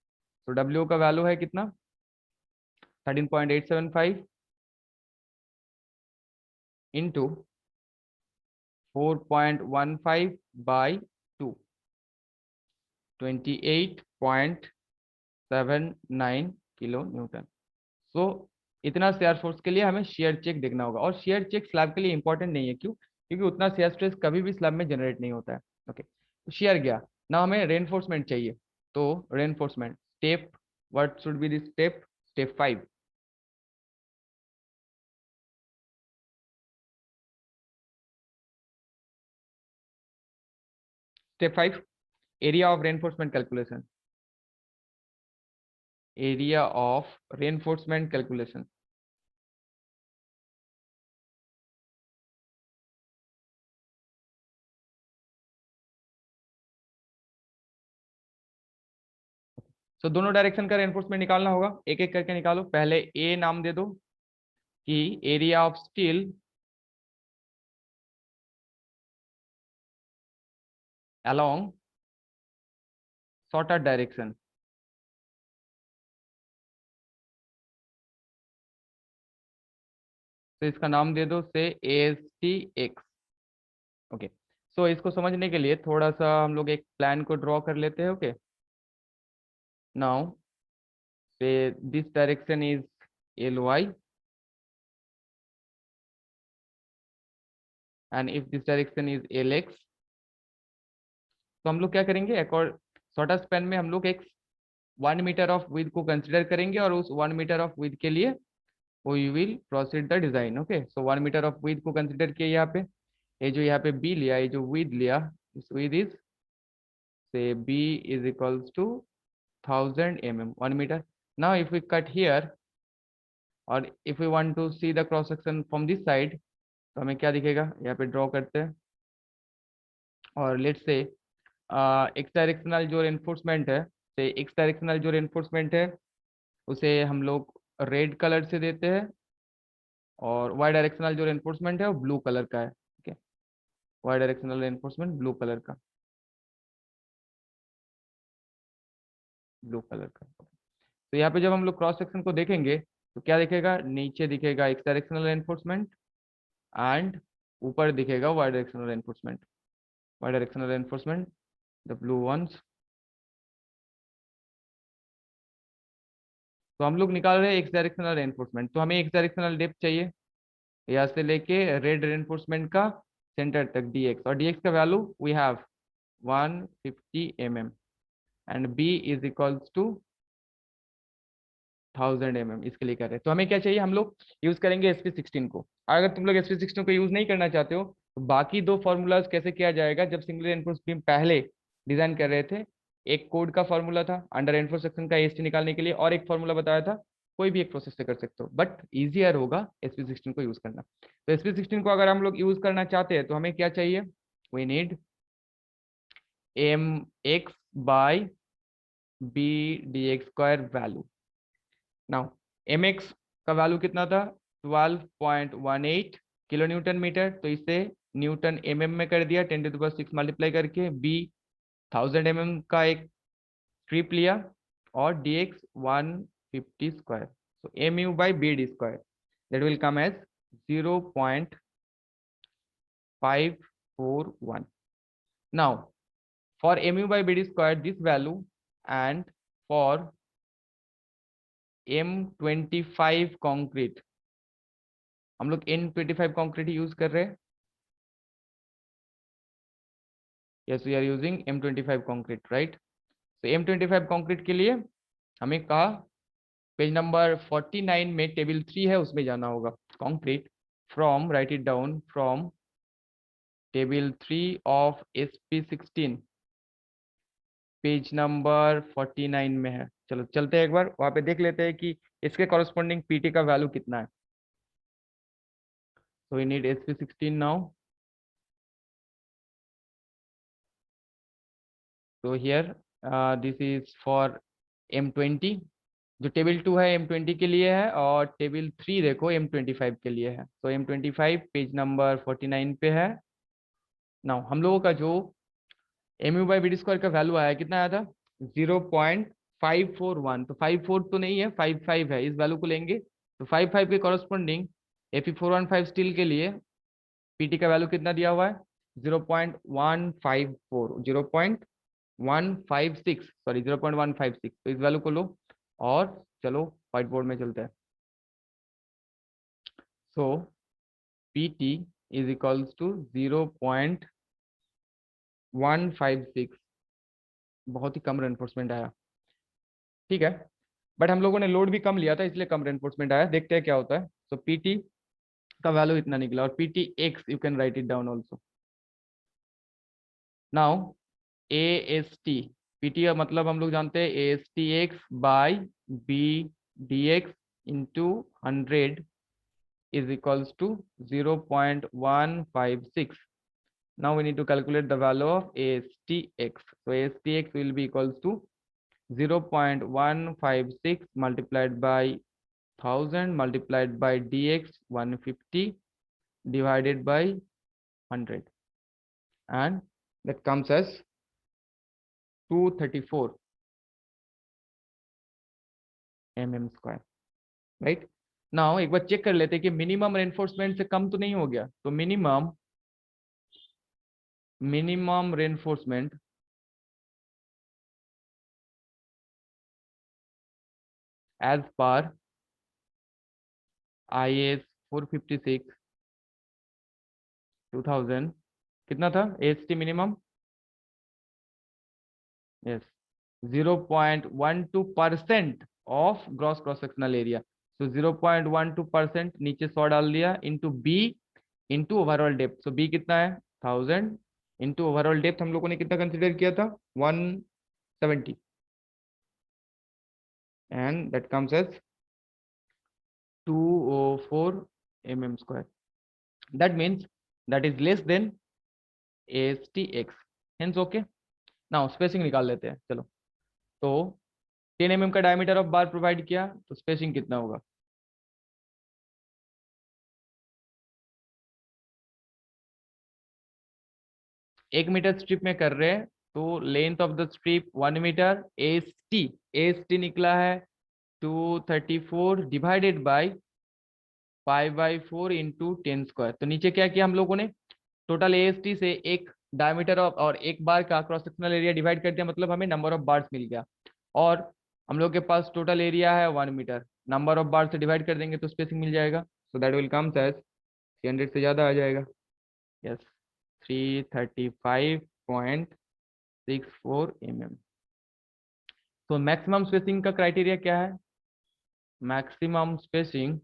तो डब्ल्यू का वैल्यू है कितना, 13.875 इंटू 4.15 बाई 2, 28.79 किलो न्यूटन. सो इतना शेयर फोर्स के लिए हमें शेयर चेक देखना होगा. और शेयर चेक स्लैब के लिए इंपॉर्टेंट नहीं है. क्यों? क्योंकि उतना शेयर स्ट्रेस कभी भी स्लैब में जनरेट नहीं होता है. ओके, तो शेयर गया ना, हमें रेनफोर्समेंट चाहिए. तो reinforcement step, what should be this step? Step 5. Step 5, area of reinforcement calculation. Area of reinforcement calculation. So दोनों डायरेक्शन का रेनफोर्समेंट निकालना होगा, एक एक करके निकालो। पहले ए नाम दे दो कि area of steel along shorter direction. तो इसका नाम दे दो से ASTX। ओके, सो इसको समझने के लिए थोड़ा सा हम लोग एक प्लान को ड्रॉ कर लेते हैं। ओके, नाउ से this direction is LY and if this direction is LX। तो हम लोग क्या करेंगे, अकॉर्ड शॉर्टर स्पैन में हम लोग एक 1 मीटर ऑफ विथ को कंसिडर करेंगे और उस 1 मीटर ऑफ विथ के लिए we will proceed the design. Okay, so 1 meter of width को कंसिडर किया यहाँ पे। ये जो यहाँ पे बी लिया, ये जो विथ लिया, इस विथ इज से B is equals to 1000 mm 1 metre. Now if we cut here और if we want to see the cross section from this side, तो हमें क्या दिखेगा, यहाँ पे ड्रॉ करते हैं। और लेट्स से एक्स डायरेक्शनल जो रेनफोर्समेंट है, से एक्स डायरेक्शनल जो रेनफोर्समेंट है उसे हम लोग रेड कलर से देते हैं, और वाई डायरेक्शनल जो रेनफोर्समेंट है वो ब्लू कलर का है। ठीक है, Y directional reinforcement blue colour का, ब्लू कलर का। तो यहाँ पे जब हम लोग क्रॉस सेक्शन को देखेंगे तो क्या दिखेगा, नीचे दिखेगा एक्स डायरेक्शनल रेनफोर्समेंट एंड ऊपर दिखेगा Y directional reinforcement. Y directional reinforcement the blue ones. तो हम लोग निकाल रहे हैं एक्स डायरेक्शनल रेनफोर्समेंट, तो हमें एक्स डायरेक्शनल डेप्थ चाहिए यहाँ से लेके रेड रेनफोर्समेंट का सेंटर तक dx, और dx का value we have 150 mm and b is equals to 1000 mm। इसके लिए कर रहे हैं, तो हमें क्या चाहिए, हम लोग यूज करेंगे SP16 को। अगर तुम लोग SP16 को यूज नहीं करना चाहते हो तो बाकी दो फॉर्मूलाज कैसे किया जाएगा, जब सिंगल रेनफोर्स बीम पहले डिजाइन कर रहे थे, एक कोड का फॉर्मूला था अंडर रेनफोर्स सेक्शन का AST निकालने के लिए, और एक फॉर्मूला बताया था, कोई भी एक प्रोसेस से कर सकते हो, बट इजियर होगा SP16 को यूज करना। तो SP16 को अगर हम लोग यूज करना चाहते हैं तो हमें क्या चाहिए, we need mx by b dx² value. Now mx का वैल्यू कितना था, 12.18 किलो न्यूटन मीटर, तो इसे न्यूटन mm में कर दिया 10⁶ मल्टीप्लाई करके। b 1000 mm का एक स्ट्रिप लिया, और dx 150 square, so mu by bd square that will come as 0.541। now for mu by bd square this value, and for M25 concrete हम लोग N25 कंक्रीट यूज कर रहे हैं। Yes, we are using M25 concrete, right. तो M25 concrete के लिए हमें कहा पेज नंबर 49 में टेबल 3 है उसमें जाना होगा। Concrete from, right it down, from table 3 of SP16 page number 49 में है। चलो चलते हैं एक बार वहां पे देख लेते हैं कि इसके कॉरेस्पॉन्डिंग PT का वैल्यू कितना है। So we need SP16 now. So here this is for M20। जो टेबल 2 है M20 के लिए है, और टेबल 3 देखो M25 के लिए है। तो M25 पेज नंबर 49 पे है। नाउ हम लोगों का जो mu बाई BD स्क्वायर का वैल्यू आया, कितना आया था, 0.541। तो 54 तो नहीं है, 55 है, इस वैल्यू को लेंगे। तो 55 के कॉरेस्पॉन्डिंग Fe415 स्टील के लिए PT का वैल्यू कितना दिया हुआ है, 0.154, 0.156, सॉरी 0.156। तो इस वैल्यू को लो और चलो व्हाइट बोर्ड में चलते हैं। सो PT इज इक्वल्स टू 0.156, बहुत ही कम रेनफोर्समेंट आया, ठीक है, बट हम लोगों ने लोड भी कम लिया था इसलिए कम रेनफोर्समेंट आया। देखते हैं क्या होता है। सो PT का वैल्यू इतना निकला, और PTX you can write it down also. Now AST, PT का मतलब हम लोग जानते हैं ASTX by BDX into 100 is equals to 0.156। now we need to calculate the value of ASTX, so ASTX will be equals to 0.156 multiplied by 1000 multiplied by dx 150 divided by 100, and that comes as 234 mm², right. Now एक बार check कर लेते हैं कि minimum reinforcement से कम तो नहीं हो गया। तो minimum reinforcement as per IS 456 2000 कितना था AST minimum? Yes, 0.12% of gross cross sectional area. तो 0.12% नीचे 100 डाल दिया into B into overall depth. So B कितना है 1000 इंटू ओवरऑल डेप्थ हम लोगों ने कितना कंसिडर किया था 170, and that comes as 204 mm²। That means that is less than ASTX, hence okay. Now spacing निकाल लेते हैं चलो। तो 10 mm का डायमीटर ऑफ बार प्रोवाइड किया तो स्पेसिंग कितना होगा? एक मीटर स्ट्रिप में कर रहे हैं तो length of the strip 1 meter. AST निकला है 234 डिवाइडेड बाय 5/4 इंटू 10²। तो नीचे क्या किया हम लोगों ने, टोटल AST से एक डायमीटर ऑफ और एक बार का क्रॉस सेक्शनल एरिया डिवाइड कर दिया, मतलब हमें नंबर ऑफ बार्स मिल गया। और हम लोग के पास टोटल एरिया है 1 मीटर, नंबर ऑफ बार से डिवाइड कर देंगे तो स्पेसिंग मिल जाएगा। So that will comes as 300 से ज्यादा आ जाएगा। Yes, 335.64 mm। तो मैक्सिमम स्पेसिंग का क्राइटेरिया क्या है? मैक्सिमम स्पेसिंग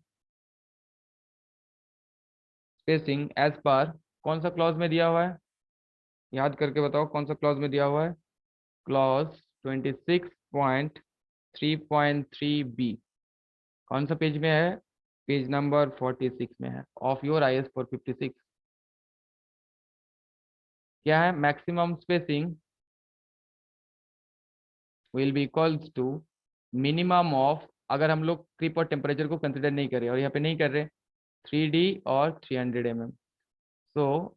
एज पर कौन सा क्लॉज में दिया हुआ है? याद करके बताओ कौन सा क्लॉज में दिया हुआ है? Clause 26.3.3b। कौन सा पेज में है? पेज नंबर 46 में है ऑफ योर IS 456। क्या है? Maximum spacing will be equals to minimum of, अगर हम लोग क्रीप और टेम्परेचर को कंसिडर नहीं कर रहे और यहाँ पे नहीं कर रहे, 3D और 300 mm। So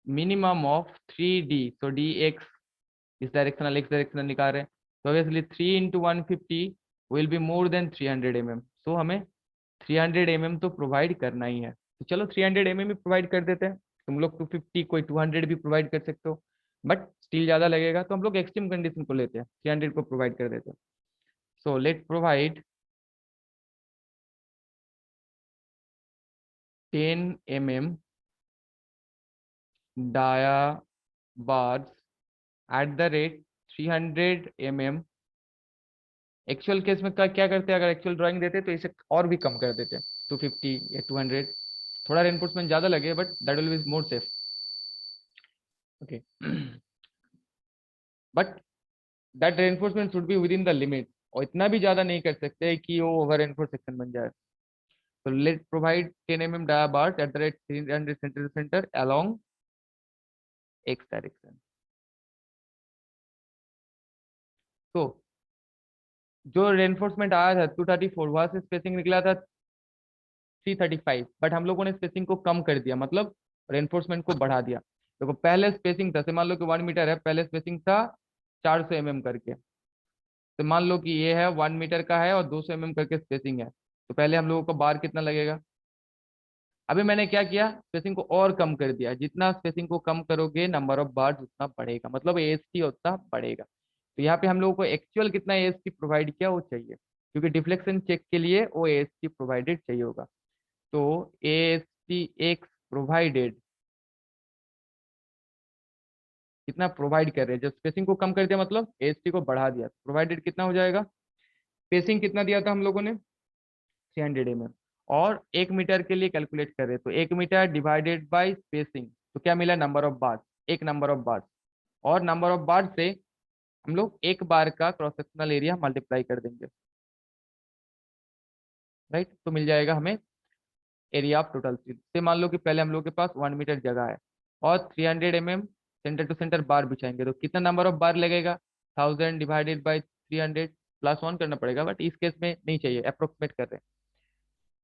minimum of 3D, so dx इस डायरेक्शनल x डायरेक्शनल निकाल रहे हैं, तो obviously 3 into 150 will be more than 300 mm। सो हमें 300 mm तो प्रोवाइड करना ही है। तो चलो 300 mm भी प्रोवाइड कर देते हैं। तुम लोग 250 कोई 200 भी प्रोवाइड कर सकते हो, बट स्टील ज्यादा लगेगा तो हम लोग एक्सट्रीम कंडीशन को लेते हैं, 300 को प्रोवाइड कर देते हैं। So let provide 10 mm dia bars at the rate 300 mm। Actual case में क्या करते हैं, अगर एक्चुअल ड्राइंग देते तो इसे और भी कम कर देते हैं 250 या 200, थोड़ा रेनफोर्समेंट ज्यादा लगे but that will be more safe. Okay, but that reinforcement should be with in the limit, और इतना भी ज्यादा नहीं कर सकते कि वो ओवर रेनफोर्स सेक्शन बन जाए। तो let provide 10 mm dia bars at the rate 300 center along x direction. तो जो रेनफोर्समेंट आया था 234, वहां से स्पेसिंग निकला था 335, बट हम लोगों ने स्पेसिंग को कम कर दिया, मतलब रेनफोर्समेंट को बढ़ा दिया। देखो पहले स्पेसिंग था, से मान लो कि 1 मीटर है, पहले स्पेसिंग था 400 mm करके। तो मान लो कि ये है 1 मीटर का है और 200 mm करके स्पेसिंग है, तो पहले हम लोगों को बार कितना लगेगा? अभी मैंने क्या किया, स्पेसिंग को और कम कर दिया। जितना स्पेसिंग को कम करोगे नंबर ऑफ बार उतना बढ़ेगा, मतलब AST उतना बढ़ेगा। तो यहाँ पे हम लोगों को एक्चुअल कितना AST प्रोवाइड किया वो चाहिए, क्योंकि डिफ्लेक्शन चेक के लिए वो AST प्रोवाइडेड चाहिए होगा। तो AST एक्स प्रोवाइडेड कितना प्रोवाइड कर रहे हैं, जब स्पेसिंग को कम कर दिया मतलब AST को बढ़ा दिया, प्रोवाइडेड कितना हो जाएगा? स्पेसिंग कितना दिया था हम लोगों ने 300 mm, और 1 मीटर के लिए कैलकुलेट कर रहे, तो 1 मीटर डिवाइडेड बाय स्पेसिंग, तो क्या मिला? नंबर ऑफ बार, एक नंबर ऑफ बार, और नंबर ऑफ बार से हम लोग एक बार का क्रॉस सेक्शनल एरिया मल्टीप्लाई कर देंगे, राइट। तो मिल जाएगा हमें एरिया ऑफ टोटल स्टील। से मान लो कि पहले हम लोग के पास 1 मीटर जगह है और 300 mm सेंटर टू सेंटर बार बिछाएंगे, तो कितना नंबर ऑफ बार लगेगा? 1000 डिवाइडेड बाई 300 +1 करना पड़ेगा, बट इस केस में नहीं चाहिए, अप्रोक्सीमेट कर रहे हैं,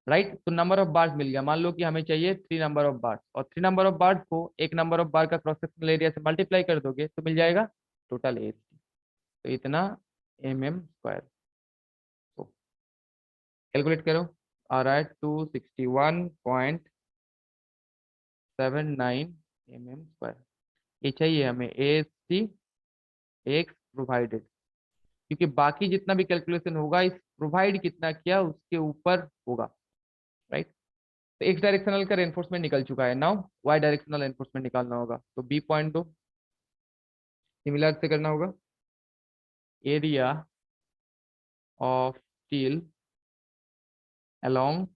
राइट। तो नंबर ऑफ बार्स मिल गया, मान लो कि हमें चाहिए 3 नंबर ऑफ बार्स, और 3 नंबर ऑफ बार्स को एक नंबर ऑफ बार का क्रॉस सेक्शनल एरिया से मल्टीप्लाई कर दोगे तो मिल जाएगा टोटल एज। तो इतना mm²। तो कैलकुलेट करो, आ रहा है 261.79 mm²। ये चाहिए हमें AST एक्स प्रोवाइडेड, क्योंकि बाकी जितना भी कैलकुलेशन होगा इस प्रोवाइड कितना किया उसके ऊपर होगा, राइट। तो एक्स डायरेक्शनल का रेनफोर्समेंट निकल चुका है, नाउ वाई डायरेक्शनल रेनफोर्समेंट निकालना होगा। तो बी पॉइंट दो, सिमिलर से करना होगा, area of steel along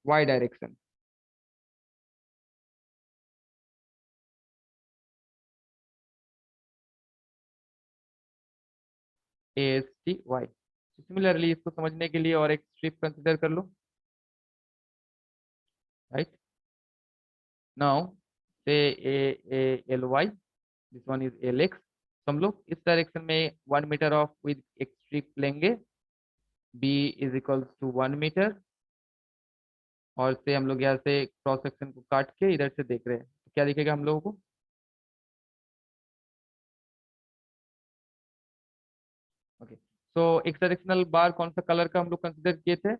Y direction, ASTY। Similarly इसको समझने के लिए और एक स्ट्रिप कंसिडर कर लो, right. Now say ALY, this one is LX। हम लोग इस डायरेक्शन में 1 मीटर ऑफ विद एक स्ट्रिप लेंगे, B is equals to 1 meter, और से हम लोग यहाँ से क्रॉस सेक्शन को काट के इधर से देख रहे हैं तो क्या दिखेगा हम लोगों को। ओके, सो एक्स डायरेक्शनल बार कौन सा कलर का हम लोग कंसिडर किए थे,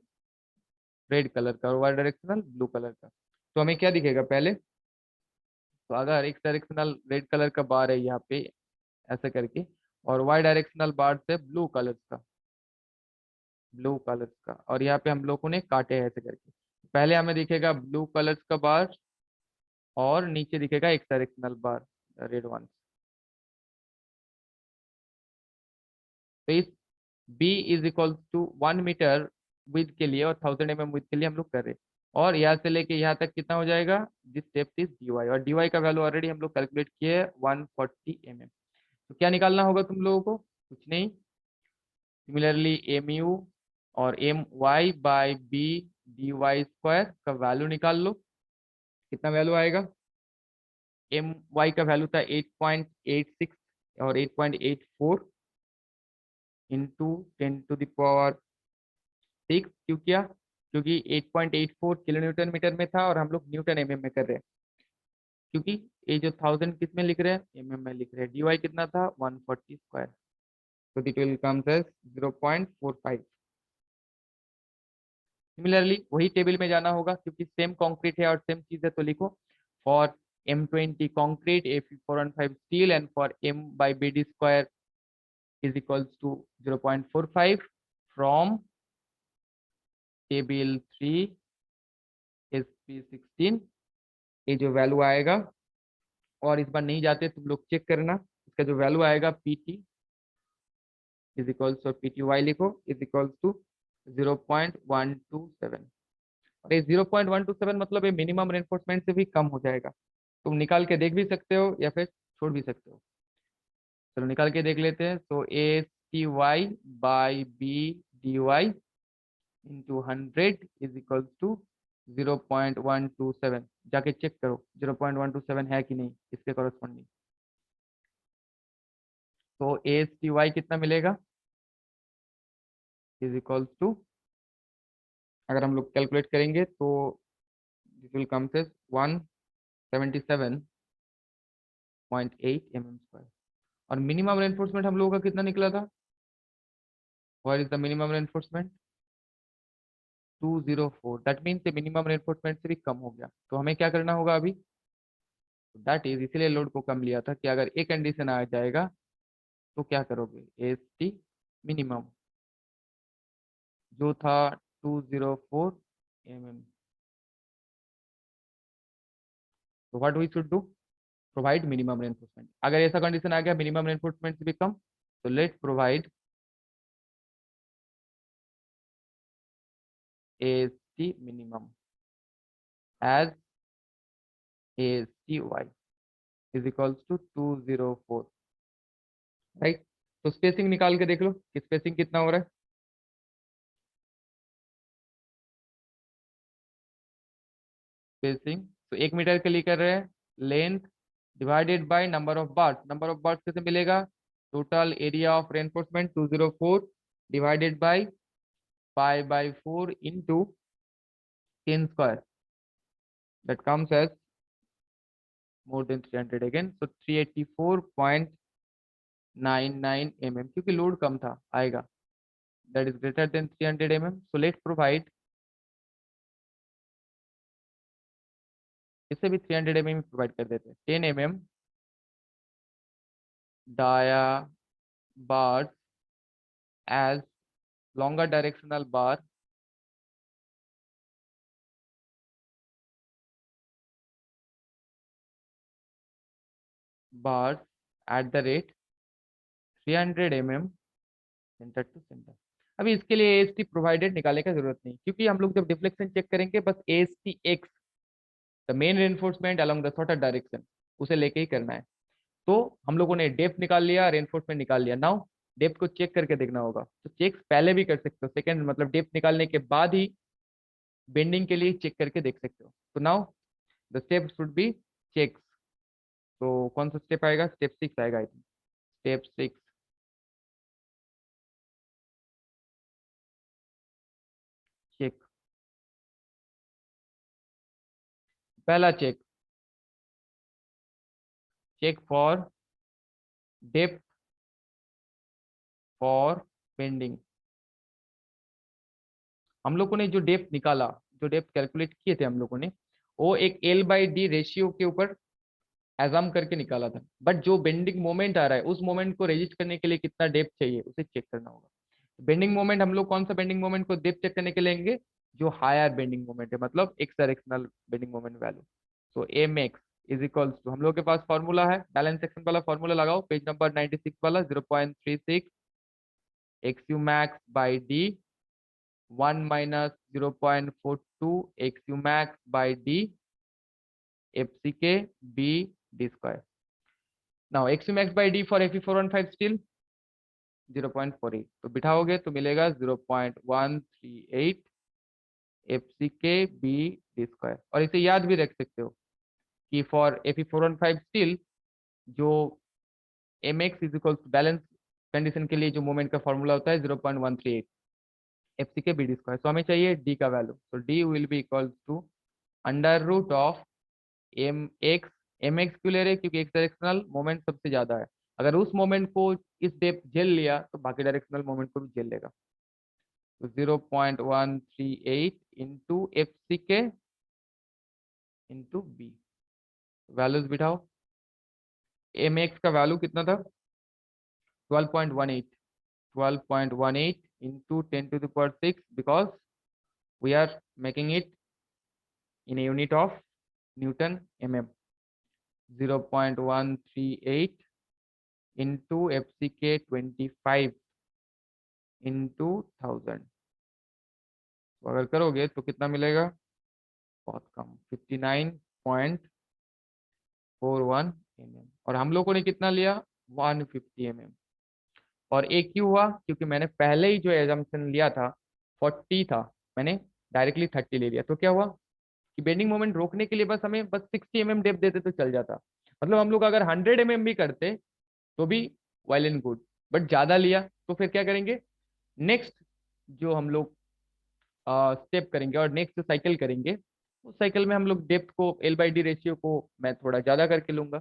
रेड कलर का, और वाई डायरेक्शनल ब्लू कलर का। तो हमें क्या दिखेगा पहले, तो अगर एक्स डायरेक्शनल रेड कलर का बार है यहाँ पे ऐसा करके, और वाई डायरेक्शनल बार से ब्लू कलर्स का, और यहाँ पे हम लोगों ने काटे हैं ऐसे करके, पहले हमें दिखेगा ब्लू कलर्स का बार और नीचे दिखेगा X directional bar, red one. तो इस B is equal to 1 metre width के लिए और 1000 mm विद के लिए हम लोग कर रहे हैं, और यहाँ से लेके यहाँ तक कितना हो जाएगा, दिस डेप्थ इज dy, और dy का वैल्यू ऑलरेडी हम लोग कैलकुलेट किए हैं 140 mm। तो क्या निकालना होगा तुम लोगों को, कुछ नहीं, सिमिलरली mu और my/b dy² का वैल्यू निकाल लो, कितना वैल्यू आएगा, my का वैल्यू था 8.86 और 8.84 इंटू 10⁻⁶। क्यों किया, क्योंकि 8.84 किलो न्यूटन मीटर में था और हम लोग न्यूटन mm में कर रहे हैं, क्योंकि ये जो 1000 किस में लिख रहे हैं, mm में लिख रहे हैं। dy कितना था 140², तो it will comes as 0.45। Similarly वही टेबल में जाना होगा क्योंकि सेम कंक्रीट है और सेम चीज है, तो लिखो for M20 concrete, Fe415 steel, and for M/BD² is equals to 0.45 from table 3 SP16। ये जो वैल्यू आएगा, और इस बार नहीं जाते तुम लोग चेक करना, इसका जो वैल्यू आएगा PT is equals to PTY लिखो इज इक्वल्स टू 0.127, और ये 0.127 मतलब ये मिनिमम रेनफोर्समेंट से भी कम हो जाएगा। तुम निकाल के देख भी सकते हो या फिर छोड़ भी सकते हो, चलो निकाल के देख लेते हैं। तो ACY/B DY × 100 is equals to 0.127। जाके चेक करो 0.127 है कि नहीं इसके कॉरेस्पॉन्डिंग। तो ACY कितना मिलेगा, इज इक्वल्स टू, अगर हम लोग कैलकुलेट करेंगे तो this will comes as 177.8 mm²। और मिनिमम रेनफोर्समेंट हम लोगों का कितना निकला था, what is the minimum reinforcement, 204। That means minimum reinforcement से भी कम हो गया, तो हमें क्या करना होगा अभी, दैट इज इसीलिए लोड को कम लिया था कि अगर एक कंडीशन आ जाएगा तो क्या करोगे, AST मिनिमम जो था 204 mm। तो what we should do, provide minimum reinforcement. अगर ऐसा कंडीशन आ गया मिनिमम रेनफोर्समेंट से भी कम, तो let provide AST minimum as ASTY is equals to 204, right. तो स्पेसिंग निकाल के देख लो कि स्पेसिंग कितना हो रहा है, स्पेसिंग तो 1 मीटर के लिए कर रहे हैं, length divided by number of bars, number of bars कैसे मिलेगा, total area of reinforcement 204 divided by pi by 4 into 10 square, that comes as more than 300 again, so 384.99 mm, क्योंकि लोड कम था आएगा, that is greater than 300 mm. So let's provide, इससे भी 300 mm provide कर देते हैं. 10 mm dia bars as longer directional bars at the rate 300 mm centre to center. अभी इसके लिए AST प्रोवाइडेड निकालने का जरूरत नहीं, क्योंकि हम लोग जब डिफ्लेक्शन चेक करेंगे बस AST x the main reinforcement along the shorter direction उसे लेके ही करना है. तो हम लोगों ने डेप्थ निकाल लिया, रेनफोर्समेंट निकाल लिया. नाउ डेप्थ को चेक करके देखना होगा, तो चेक पहले भी कर सकते हो, सेकंड मतलब डेप्थ निकालने के बाद ही बेंडिंग के लिए चेक करके देख सकते हो. तो now the step should be checks. तो कौन सा स्टेप आएगा? स्टेप 6 आएगा आई थिंक. Step 6 check. पहला check, check for depth for bending. हम लोगों ने जो डेप्थ निकाला, जो डेप्थ कैलकुलेट किए थे हम लोगों ने, वो एक L बाई डी रेशियो के ऊपर एजम करके निकाला था. बट जो बेंडिंग मोमेंट आ रहा है उस मोमेंट को रेजिस्ट करने के लिए कितना डेप्थ चाहिए उसे चेक करना होगा. बेंडिंग मोमेंट हम लोग कौन सा बेंडिंग मोमेंट को डेप्थ चेक करने के लिए लेंगे? जो हायर बेंडिंग मोमेंट है, मतलब X directional bending moment value. So M X is equals to, हम लोग के पास फॉर्मूला है, बैलेंस सेक्शन वाला फॉर्मूला लगाओ, पेज नंबर 96 वाला, 0.36 X U max by D 1 minus 0.42 X U max by D F C K B D square. Now X U max by D for Fe415 still 0.48, तो बिठाओगे तो मिलेगा 0.138 F C K B D square. और इसे याद भी रख सकते हो कि फॉर Fe415 स्टिल जो M X is equal to balance condition के लिए जो मोमेंट का फॉर्मूला होता है 0.138 F C K B D square. तो हमें चाहिए डी का वैल्यू, तो D will be equal to under root of M X. M X क्यों ले रहे हैं? क्योंकि एक्स डायरेक्शनल मोमेंट सबसे ज्यादा है. अगर उस मोमेंट को इस डेप्थ झेल लिया तो बाकी डायरेक्शनल मोमेंट को भी झेल लेगा. तो 0.138 into F C K into B. Values बिठाओ. एम एक्स का वैल्यू कितना था? 12.18. 12.18 into 10 to the power 6, because we are making it in a unit of Newton mm. 0.138 into FCK 25 into 1000. तो अगर करोगे तो कितना मिलेगा? बहुत कम, 59.41 mm. और हम लोगों ने कितना लिया? 150 mm. और एक क्यों हुआ? क्योंकि मैंने पहले ही जो एजम्पशन लिया था 40 था, मैंने डायरेक्टली 30 ले लिया. तो क्या हुआ कि बेंडिंग मोमेंट रोकने के लिए बस हमें बस 60 mm डेप्थ देते तो चल जाता. मतलब हम लोग अगर 100 mm भी करते तो भी वेल एंड गुड, बट ज्यादा लिया तो फिर क्या करेंगे? नेक्स्ट जो हम लोग स्टेप करेंगे और नेक्स्ट साइकिल करेंगे, उस साइकिल में हम लोग डेप्थ को L बाई डी रेशियो को मैं थोड़ा ज्यादा करके लूंगा,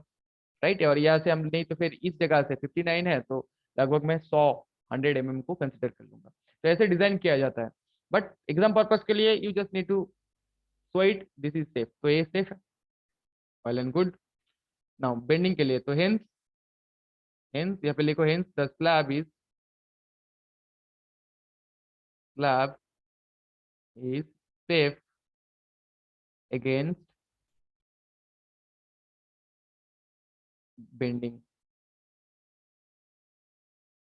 राइट. और यहाँ से हम नहीं तो फिर इस जगह से 59 है तो लगभग मैं 100 mm को कंसिडर कर लूंगा. तो ऐसे डिजाइन किया जाता है. बट एग्जाम पर्पज के लिए you just need to so it this is safe. तो ये सेफ है, well and good. Now bending के लिए तो हेंस, हेंस यहाँ पे लिखो, hence the slab is safe against bending.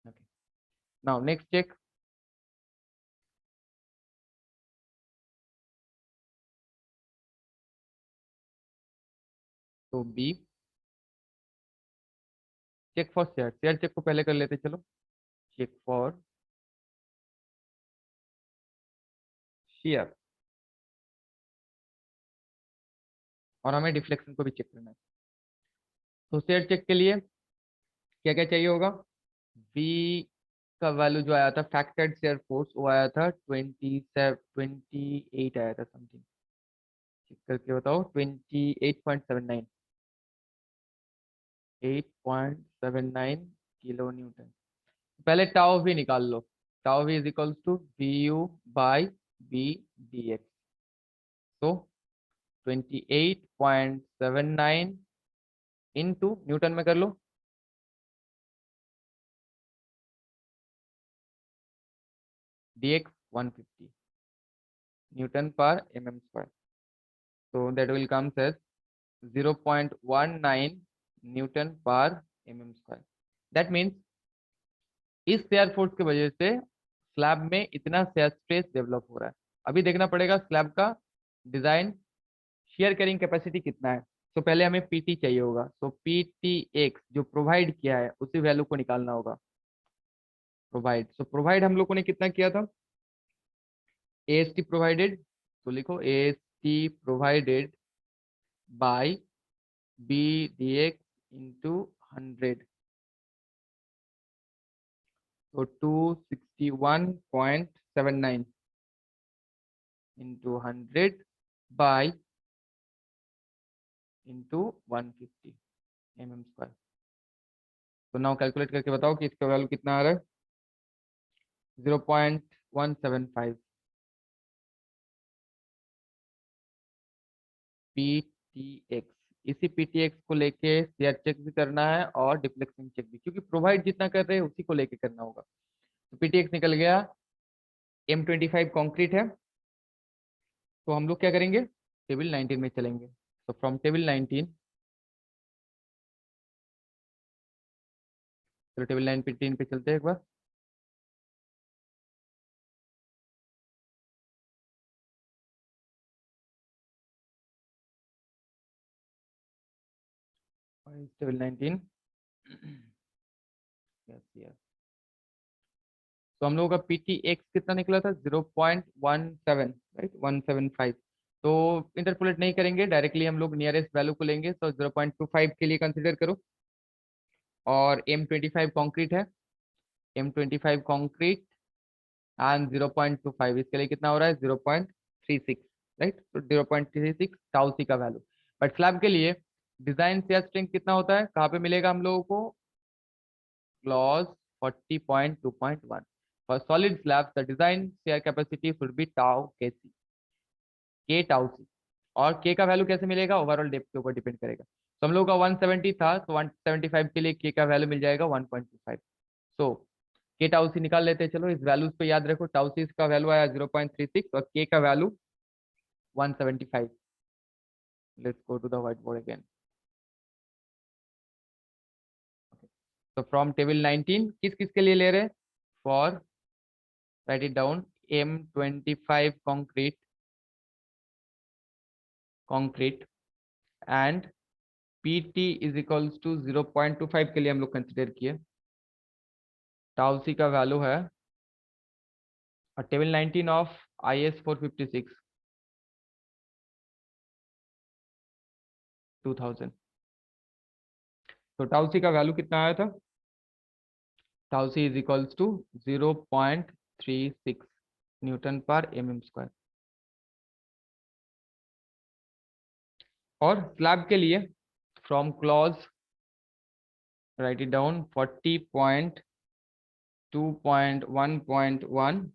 Okay. Now next check. तो B check for shear. Shear check को पहले कर लेते चलो. चेक फॉर शेयर, और हमें डिफ्लेक्शन को भी चेक करना है. तो शेयर चेक के लिए क्या क्या चाहिए होगा? V का वैल्यू जो आया था फैक्टर्ड शेयर फोर्स वो आया था 28 आया था समथिंग। चेक करके बताओ। 28.79, 8.79 किलो न्यूटन। पहले टाउ भी निकाल लो। टाउ भी is equals to V U by B D X. तो 28.79 इंटू न्यूटन में कर लो, डी एक्स 150 न्यूटन पर एम एम स्क्वायर। तो that will comes as 0.19 newton पर M M square. That means इस शेयर फोर्स की वजह से स्लैब में इतना शेयर स्ट्रेस डेवलप हो रहा है। अभी देखना पड़ेगा स्लैब का डिजाइन शेयर कैरिंग कैपेसिटी कितना है। तो पहले हमें पीटी चाहिए होगा, तो पीटी एक्स जो प्रोवाइड किया है उसी वैल्यू को निकालना होगा। प्रोवाइड, तो प्रोवाइड हम लोगों ने कितना किया था, ए एस टी प्रोवाइडेड। तो लिखो A S T provided by B D x into 100। तो 261.79 into 100 by into 150 M M square. तो नाउ कैलकुलेट करके बताओ कि इसका वैल्यू कितना आ रहा है। 0.175 पी टी एक्स। इसी पी टी एक्स को लेके शेयर चेक भी करना है और डिफ्लेक्शन चेक भी, क्योंकि प्रोवाइड जितना कर रहे हैं उसी को लेके करना होगा। तो पी टी एक्स निकल गया। M25 कॉन्क्रीट है, तो हम लोग क्या करेंगे, टेबल 19 में चलेंगे। तो फ्रॉम टेबल 19, तो टेबल 19 पे चलते हैं एक बार। Table 19 yes yes. तो हम लोगों का पी टी एक्स कितना निकला था, 0.17, राइट, 175। तो इंटरपोलेट नहीं करेंगे, डायरेक्टली हम लोग नियरेस्ट वैल्यू को लेंगे। तो 0.25 के लिए कंसिडर करो। और M25 कॉन्क्रीट है, M25 कॉन्क्रीट एंड 0.25 इसके लिए कितना हो रहा है, 0.36, राइट। तो 0.36 टाउ सी का वैल्यू। बट स्लैब के लिए डिजाइन शेयर स्ट्रेंथ कितना होता है, कहाँ पे मिलेगा हम लोगों को, clause 40.2.1। For solid slab the design share capacity should be tau के सी, के टाउ सी। और के का वैल्यू कैसे मिलेगा, ओवरऑल डेप्थ के ऊपर डिपेंड करेगा। तो हम लोग का 170 था, तो 175 के लिए के का वैल्यू मिल जाएगा 1.25। सो के टाउ सी निकाल लेते हैं। चलो इस वैल्यूज पे याद रखो, टाउ सी का वैल्यू आया 0.36 और के का value 175। Let's go to the white board again. तो फ्रॉम टेबल 19 किस किस के लिए ले रहे हैं, for, right it down, M25 concrete and P T is equals to 0.25 के लिए हम लोग कंसिडर किए। टाउ सी का वैल्यू है, और टेबल 19 ऑफ IS 456 2000। तो टाउ सी का वैल्यू कितना आया था, tau C is equals to 0.36 newton पर एम एम स्क्वायर। और स्लैब के लिए from clause, right it down, 40.2.1.1,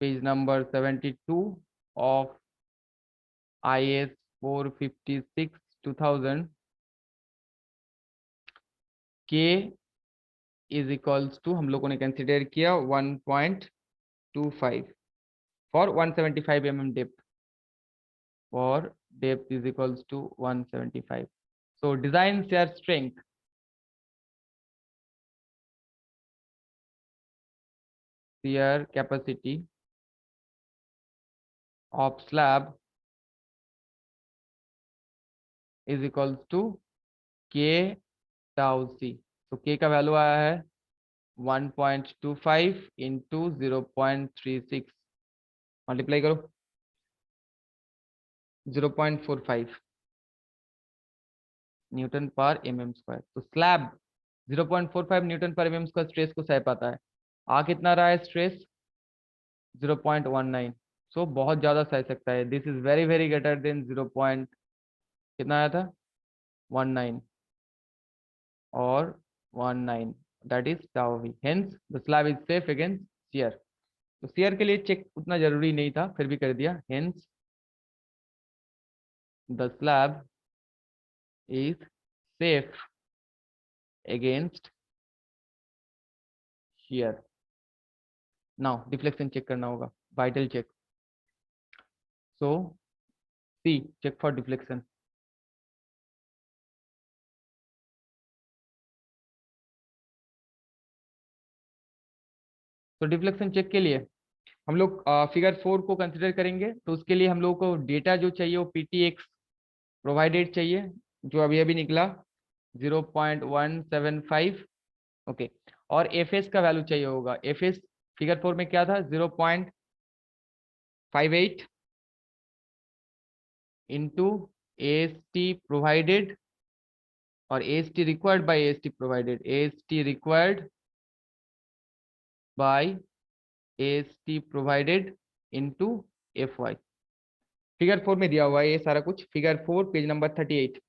page number 72 of IS 456 2000, के इज इक्वल्स टू हम लोगों ने कंसिडर किया 1.25 for 175 mm depth, for depth is equals to 175। So design shear strength, shear capacity of slab is equals to k tau c। तो k का value आया है 1.25 into 0.36, multiply करो 0.45 न्यूटन पर एम एम स्क्वायर। तो slab 0.45 Newton पर MM का stress को सह पाता है। आ कितना रहा है स्ट्रेस? 0.19। सो बहुत ज्यादा सह सकता है। This is very very greater than 0 point कितना आया था 19 और 19, that is tau V, hence the slab is safe against shear. तो शियर के लिए चेक उतना जरूरी नहीं था, फिर भी कर दिया। Hence the slab is safe against shear. Now deflection check करना होगा, vital check. So C check for deflection. तो डिफ्लेक्शन चेक के लिए हम लोग फिगर 4 को कंसिडर करेंगे। तो उसके लिए हम लोग को डेटा जो चाहिए वो PTX प्रोवाइडेड चाहिए, जो अभी अभी निकला 0.175। ओके, और FS का वैल्यू चाहिए होगा। FS फिगर 4 में क्या था? 0.58 इंटू AST प्रोवाइडेड, और AST required by AST provided, AST required by AST provided into FY। Figure 4 में दिया हुआ है ये सारा कुछ, फिगर 4 पेज नंबर 38।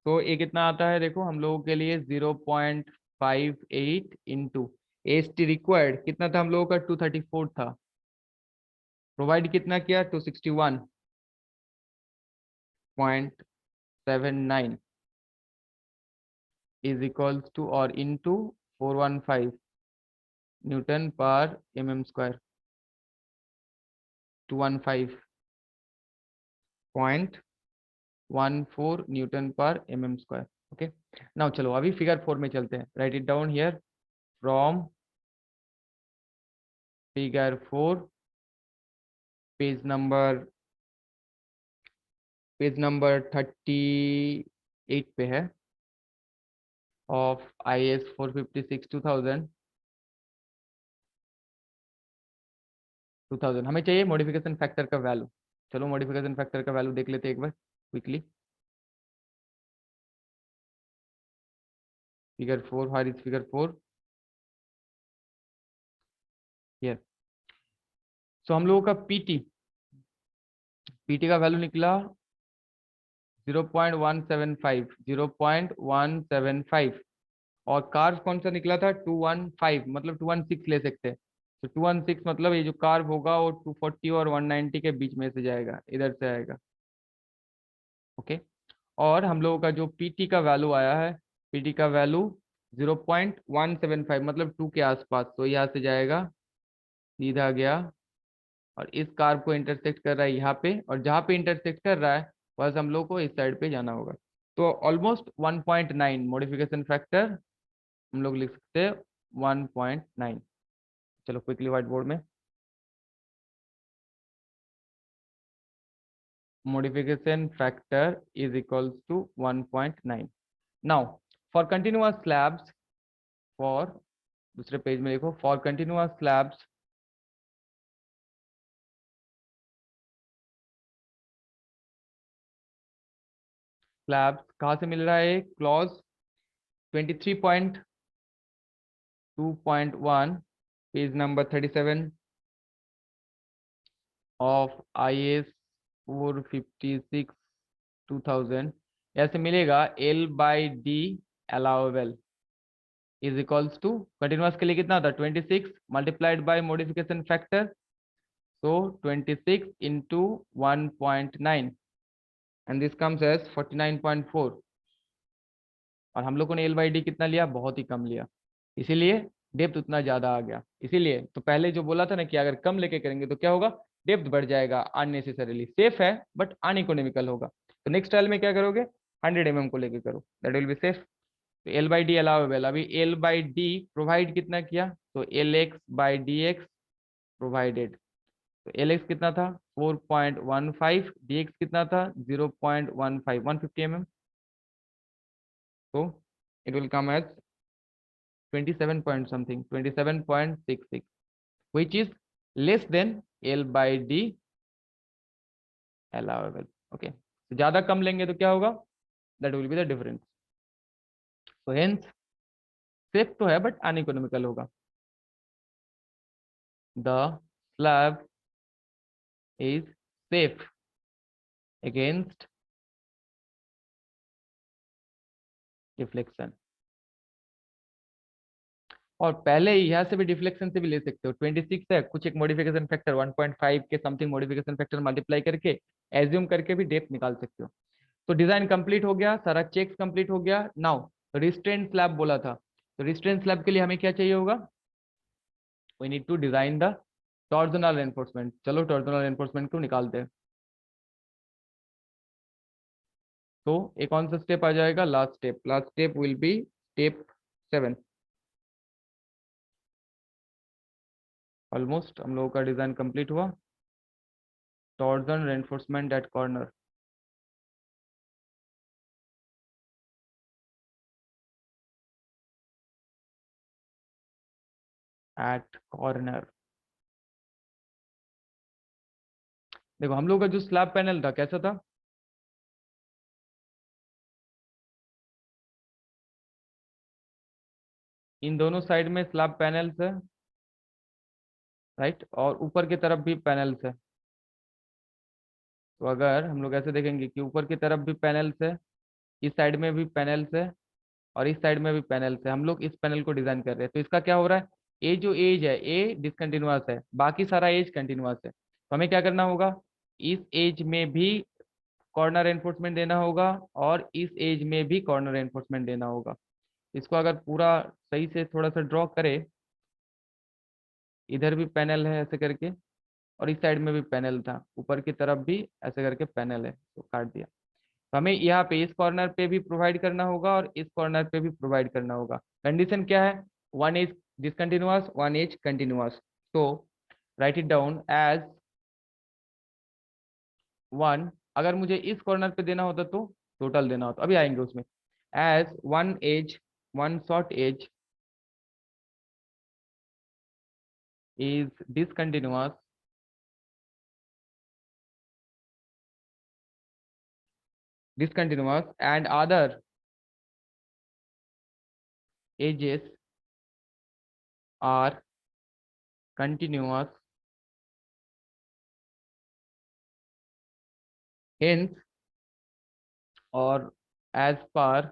तो ये कितना आता है देखो हम लोगों के लिए? 0.58 इंटू AST रिक्वायर्ड कितना था हम लोगों का? 234 था। प्रोवाइड कितना किया? 261.79 इज इक्वल्स टू और इंटू 415 न्यूटन पर mm स्क्वायर, 215.14 न्यूटन पर mm स्क्वायर। ओके, नाउ चलो अभी फिगर 4 में चलते हैं। Right it down here from figure 4, page number 38 पे है ऑफ IS 456 2000। हमें चाहिए मॉडिफिकेशन फैक्टर का वैल्यू। चलो मॉडिफिकेशन फैक्टर का वैल्यू देख लेते हैं एक बार क्विकली। फिगर 4, हार इज फिगर 4 हियर। सो हम लोगों का पीटी का वैल्यू निकला 0.175, 0.175। और कार्व कौन सा निकला था? 215, मतलब 216 ले सकते हैं। तो 216 मतलब ये जो कार्व होगा वो 240 और 190 के बीच में से जाएगा, इधर से आएगा। ओके, और हम लोगों का जो पीटी का वैल्यू आया है, पीटी का वैल्यू 0.175 मतलब 2 के आसपास। तो यहाँ से जाएगा, सीधा गया और इस कार्व को इंटरसेक्ट कर रहा है यहाँ पे, और जहाँ पे इंटरसेक्ट कर रहा है बस हम लोग को इस साइड पे जाना होगा। तो ऑलमोस्ट 1.9 मॉडिफिकेशन फैक्टर हम लोग लिख सकते हैं 1.9। चलो क्विकली व्हाइट बोर्ड में modification factor is equals to 1.9। Now for continuous slabs, for दूसरे पेज में देखो, for continuous slabs कहाँ से मिल रहा है? Clause 23.2.1 page number 37 of IS 456 2000। ऐसे मिलेगा L/D allowable is equals to, continuous के लिए कितना था? 26 multiplied by modification factor, so 26 into 1.9 and this comes as 49.4। और हम लोगों ने L/D कितना लिया? बहुत ही कम लिया, इसीलिए डेप्थ उतना ज्यादा आ गया। इसीलिए तो पहले जो बोला था ना कि अगर कम लेके करेंगे तो क्या होगा? डेप्थ बढ़ जाएगा अननेसेसरीली। सेफ है बट अनइकोनॉमिकल होगा। तो नेक्स्ट ट्रायल में क्या करोगे? 100 mm को लेके करो, दैट विल बी सेफ। तो L/D अलाउेबल, अभी L/D प्रोवाइड कितना किया? तो LX/DX प्रोवाइडेड। तो LX कितना था? 4.15, DX कितना था? 0.15, 150 mm। तो it will come as 27 point something, 27.66, which is less than L/D allowable। Okay, तो ज्यादा कम लेंगे तो क्या होगा? That will be the difference. So hence safe तो है बट अनइकोनॉमिकल होगा। The slab is safe against deflection. और पहले ही यहाँ से भी डिफ्लेक्शन से भी ले सकते हो, 26 है, कुछ एक मॉडिफिकेशन फैक्टर 1.5 के समथिंग मॉडिफिकेशन फैक्टर मल्टीप्लाई करके एज्यूम करके भी डेप्थ निकाल सकते हो। तो डिजाइन कंप्लीट हो गया, सारा चेक्स कंप्लीट हो गया। नाउ रिस्ट्रेंट स्लैब बोला था, तो रिस्ट्रेंट स्लैब के लिए हमें क्या चाहिए होगा, we need to design the torsional reinforcement. चलो टॉर्जनल एनफोर्समेंट को निकालते हैं। तो एक कौन सा स्टेप आ जाएगा, last step will be step 7। Almost हम लोगों का डिजाइन कंप्लीट हुआ। Torsion reinforcement at corner, at corner. देखो हम लोग का जो स्लैब पैनल था कैसा था, इन दोनों साइड में स्लैब पैनल्स है, राइट, और ऊपर की तरफ भी पैनल्स है। तो अगर हम लोग ऐसे देखेंगे कि ऊपर की तरफ भी पैनल्स है, इस साइड में भी पैनल्स है, और इस साइड में भी पैनल्स है, हम लोग इस पैनल को डिजाइन कर रहे हैं, तो इसका क्या हो रहा है, ये जो एज है ये डिसकंटिन्यूअस है, बाकी सारा एज कंटिन्यूअस है। तो हमें क्या करना होगा, इस एज में भी कॉर्नर एनफोर्समेंट देना होगा, और इस एज में भी कॉर्नर एनफोर्समेंट देना होगा। इसको अगर पूरा सही से थोड़ा सा ड्रॉ करें, इधर भी पैनल है ऐसे करके, और इस साइड में भी पैनल था, ऊपर की तरफ भी ऐसे करके पैनल है, तो काट दिया। तो हमें यहाँ पे इस कॉर्नर पे भी प्रोवाइड करना होगा और इस कॉर्नर पे भी प्रोवाइड करना होगा। कंडीशन क्या है, one is discontinuous, one is continuous. तो write it down as one. अगर मुझे इस कॉर्नर पे देना होता तो टोटल देना होता, अभी आएंगे उसमें। Edge one edge, one short edge is discontinuous and other edges are continuous, hence और as per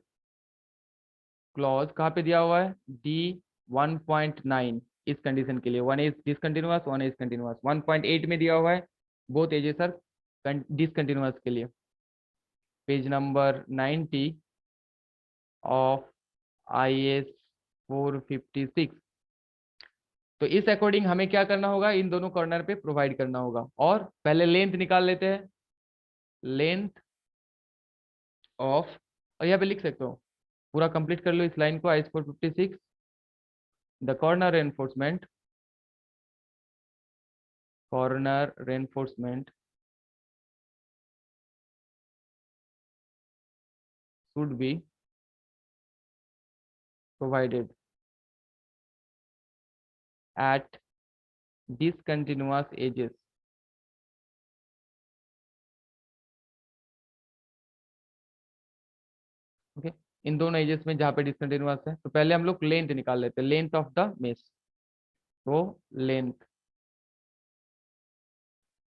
क्लॉज कहाँ पे दिया हुआ है, डी 1.9। इस कंडीशन के लिए one is discontinuous, one is continuous. 1.8 में दिया हुआ है बोथ एजेस आर डिसकंटिन्यूअस के लिए, पेज नंबर 90 ऑफ IS 456। तो इस अकॉर्डिंग हमें क्या करना होगा, इन दोनों कॉर्नर पे प्रोवाइड करना होगा। और पहले लेंथ निकाल लेते हैं, लेंथ ऑफ, और यहाँ पे लिख सकते हो, पूरा कंप्लीट कर लो इस लाइन को, IS 456 the corner reinforcement should be provided at discontinuous edges। Okay, इन दोनों एजेस में जहाँ पे डिसकंटिन्यूअस है, तो पहले हम लोग लेंथ निकाल लेते हैं, लेंथ ऑफ द मेस। तो लेंथ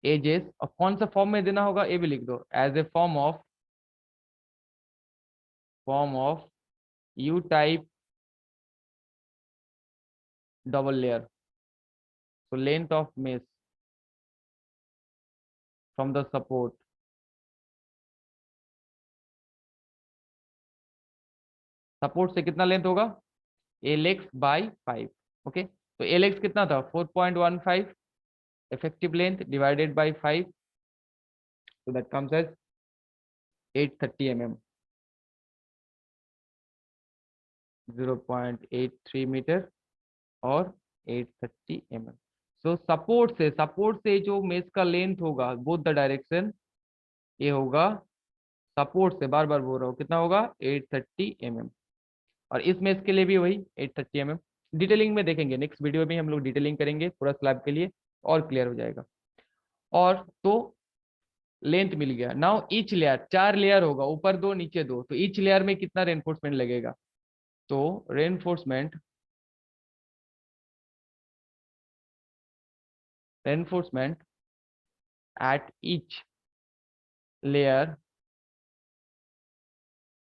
एजेस, और कौन सा फॉर्म में देना होगा ये भी लिख दो, as a form of U type double layer. तो length of mesh from the support, support से कितना लेंथ होगा, LX/5। ओके, तो LX कितना था 4.15, effective length divided by 5, so that comes as 830 mm, 0.83 metre और 830 mm। सो सपोर्ट से जो मेस का लेंथ होगा बोथ द डायरेक्शन, ये होगा सपोर्ट से, बार बार बोल रहा हूँ, कितना होगा 830 mm। और इस मेस के लिए भी वही 830 mm। डिटेलिंग में देखेंगे, नेक्स्ट वीडियो में हम लोग डिटेलिंग करेंगे पूरा स्लैब के लिए, और क्लियर हो जाएगा। और तो लेंथ मिल गया। नाउ ईच लेयर, 4 लेयर होगा, ऊपर 2 नीचे 2, तो ईच लेयर में कितना रेनफोर्समेंट लगेगा, तो reinforcement at each layer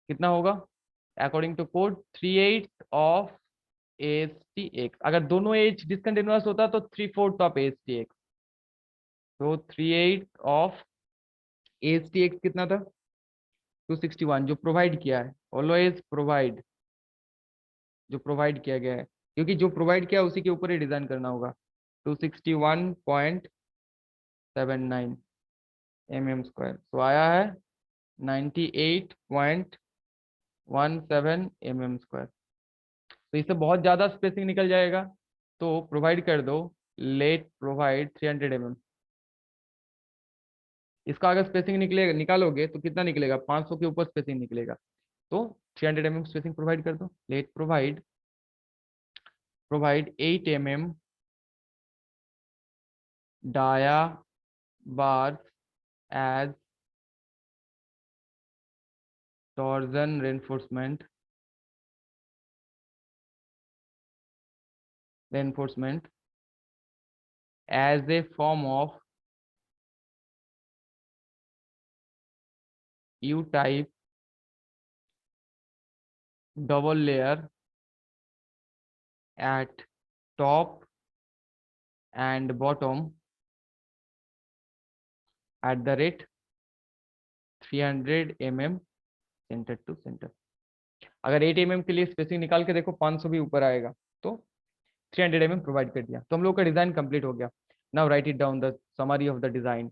कितना होगा according to code 3/8 of ASTX। अगर दोनों एज डिसकंटिन्यूअस होता तो 3/4 ऑफ ASTX। तो 3/8 ऑफ ASTX कितना था 261 जो प्रोवाइड किया है। ऑलवेज प्रोवाइड जो प्रोवाइड किया गया है, क्योंकि जो प्रोवाइड किया उसी के ऊपर ही डिजाइन करना होगा। 261.79 mm²। तो आया है 98.17 mm²। तो इससे बहुत ज्यादा स्पेसिंग निकल जाएगा, तो प्रोवाइड कर दो लेट प्रोवाइड 300 mm। इसका अगर स्पेसिंग निकलेगा निकालोगे तो कितना निकलेगा 500 के ऊपर स्पेसिंग निकलेगा। तो 300 mm स्पेसिंग प्रोवाइड कर दो। Late provide 8 mm dia bar as torsion reinforcement as a form of U type double layer at top and bottom at the rate 300 mm centre to centre. अगर 8 mm के लिए spacing निकाल के देखो 500 भी ऊपर आएगा। तो 300 mm प्रोवाइड कर दिया, तो हम लोग का डिजाइन कंप्लीट हो गया। Now right it down the summary of the design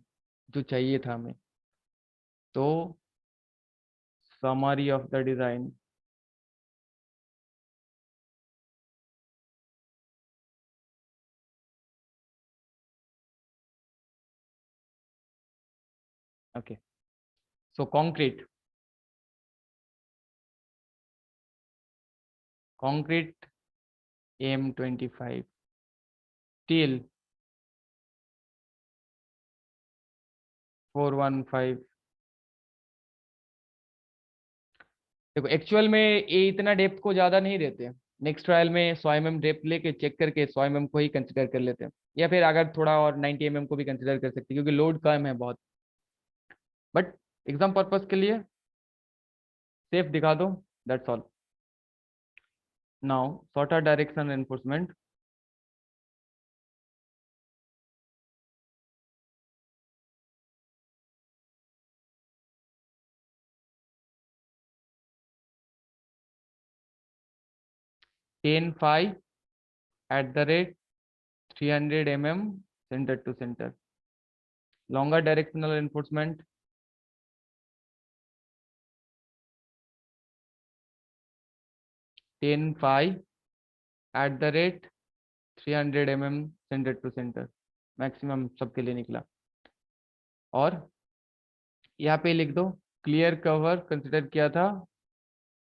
जो चाहिए था हमें। तो summary of the design, okay. So concrete M25 steel 415। देखो एक्चुअल में ये इतना डेप्थ को ज्यादा नहीं देते। नेक्स्ट ट्रायल में 100 mm डेप्थ लेके चेक करके 100 mm को ही कंसिडर कर लेते हैं, या फिर अगर थोड़ा और 90 mm को भी कंसिडर कर सकते हैं, क्योंकि लोड कम है बहुत। बट एग्जाम पर्पज के लिए सेफ दिखा दो, that's all. Now shorter direction reinforcement. Ten five at the rate 300 mm centre to centre. Longer directional reinforcement 10.5 at the rate 300 mm centre to centre. Maximum सबके लिए निकला। और यहाँ पे लिख दो क्लियर कवर कंसिडर किया था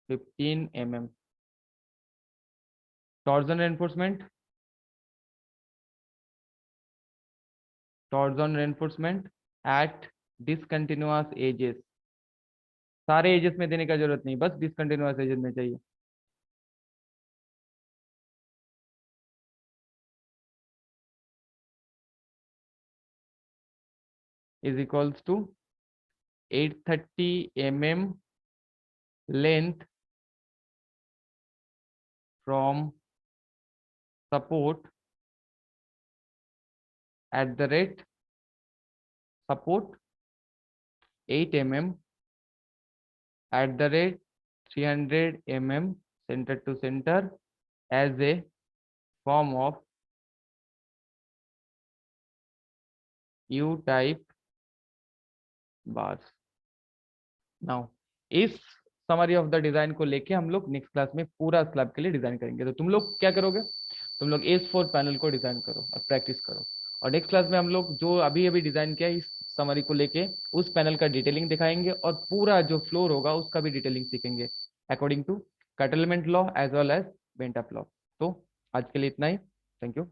15 mm। Torsion reinforcement at discontinuous edges. सारे एजेस में देने का जरूरत नहीं, बस डिसकंटिन्यूअस एजेस में चाहिए। Is equals to 830 mm length from support at the rate support 8 mm at the rate 300 mm center to center as a form of U type bars। Now इस समरी ऑफ द डिजाइन को लेके हम लोग next class में पूरा slab के लिए design करेंगे। तो तुम लोग क्या करोगे, तुम लोग S4 पैनल को डिजाइन करो और प्रैक्टिस करो। और नेक्स्ट क्लास में हम लोग जो अभी अभी डिजाइन किया इस समरी को लेके उस पैनल का डिटेलिंग दिखाएंगे, और पूरा जो फ्लोर होगा उसका भी डिटेलिंग सीखेंगे according to curtailment law as well as bent up law. तो आज के लिए इतना ही। Thank you.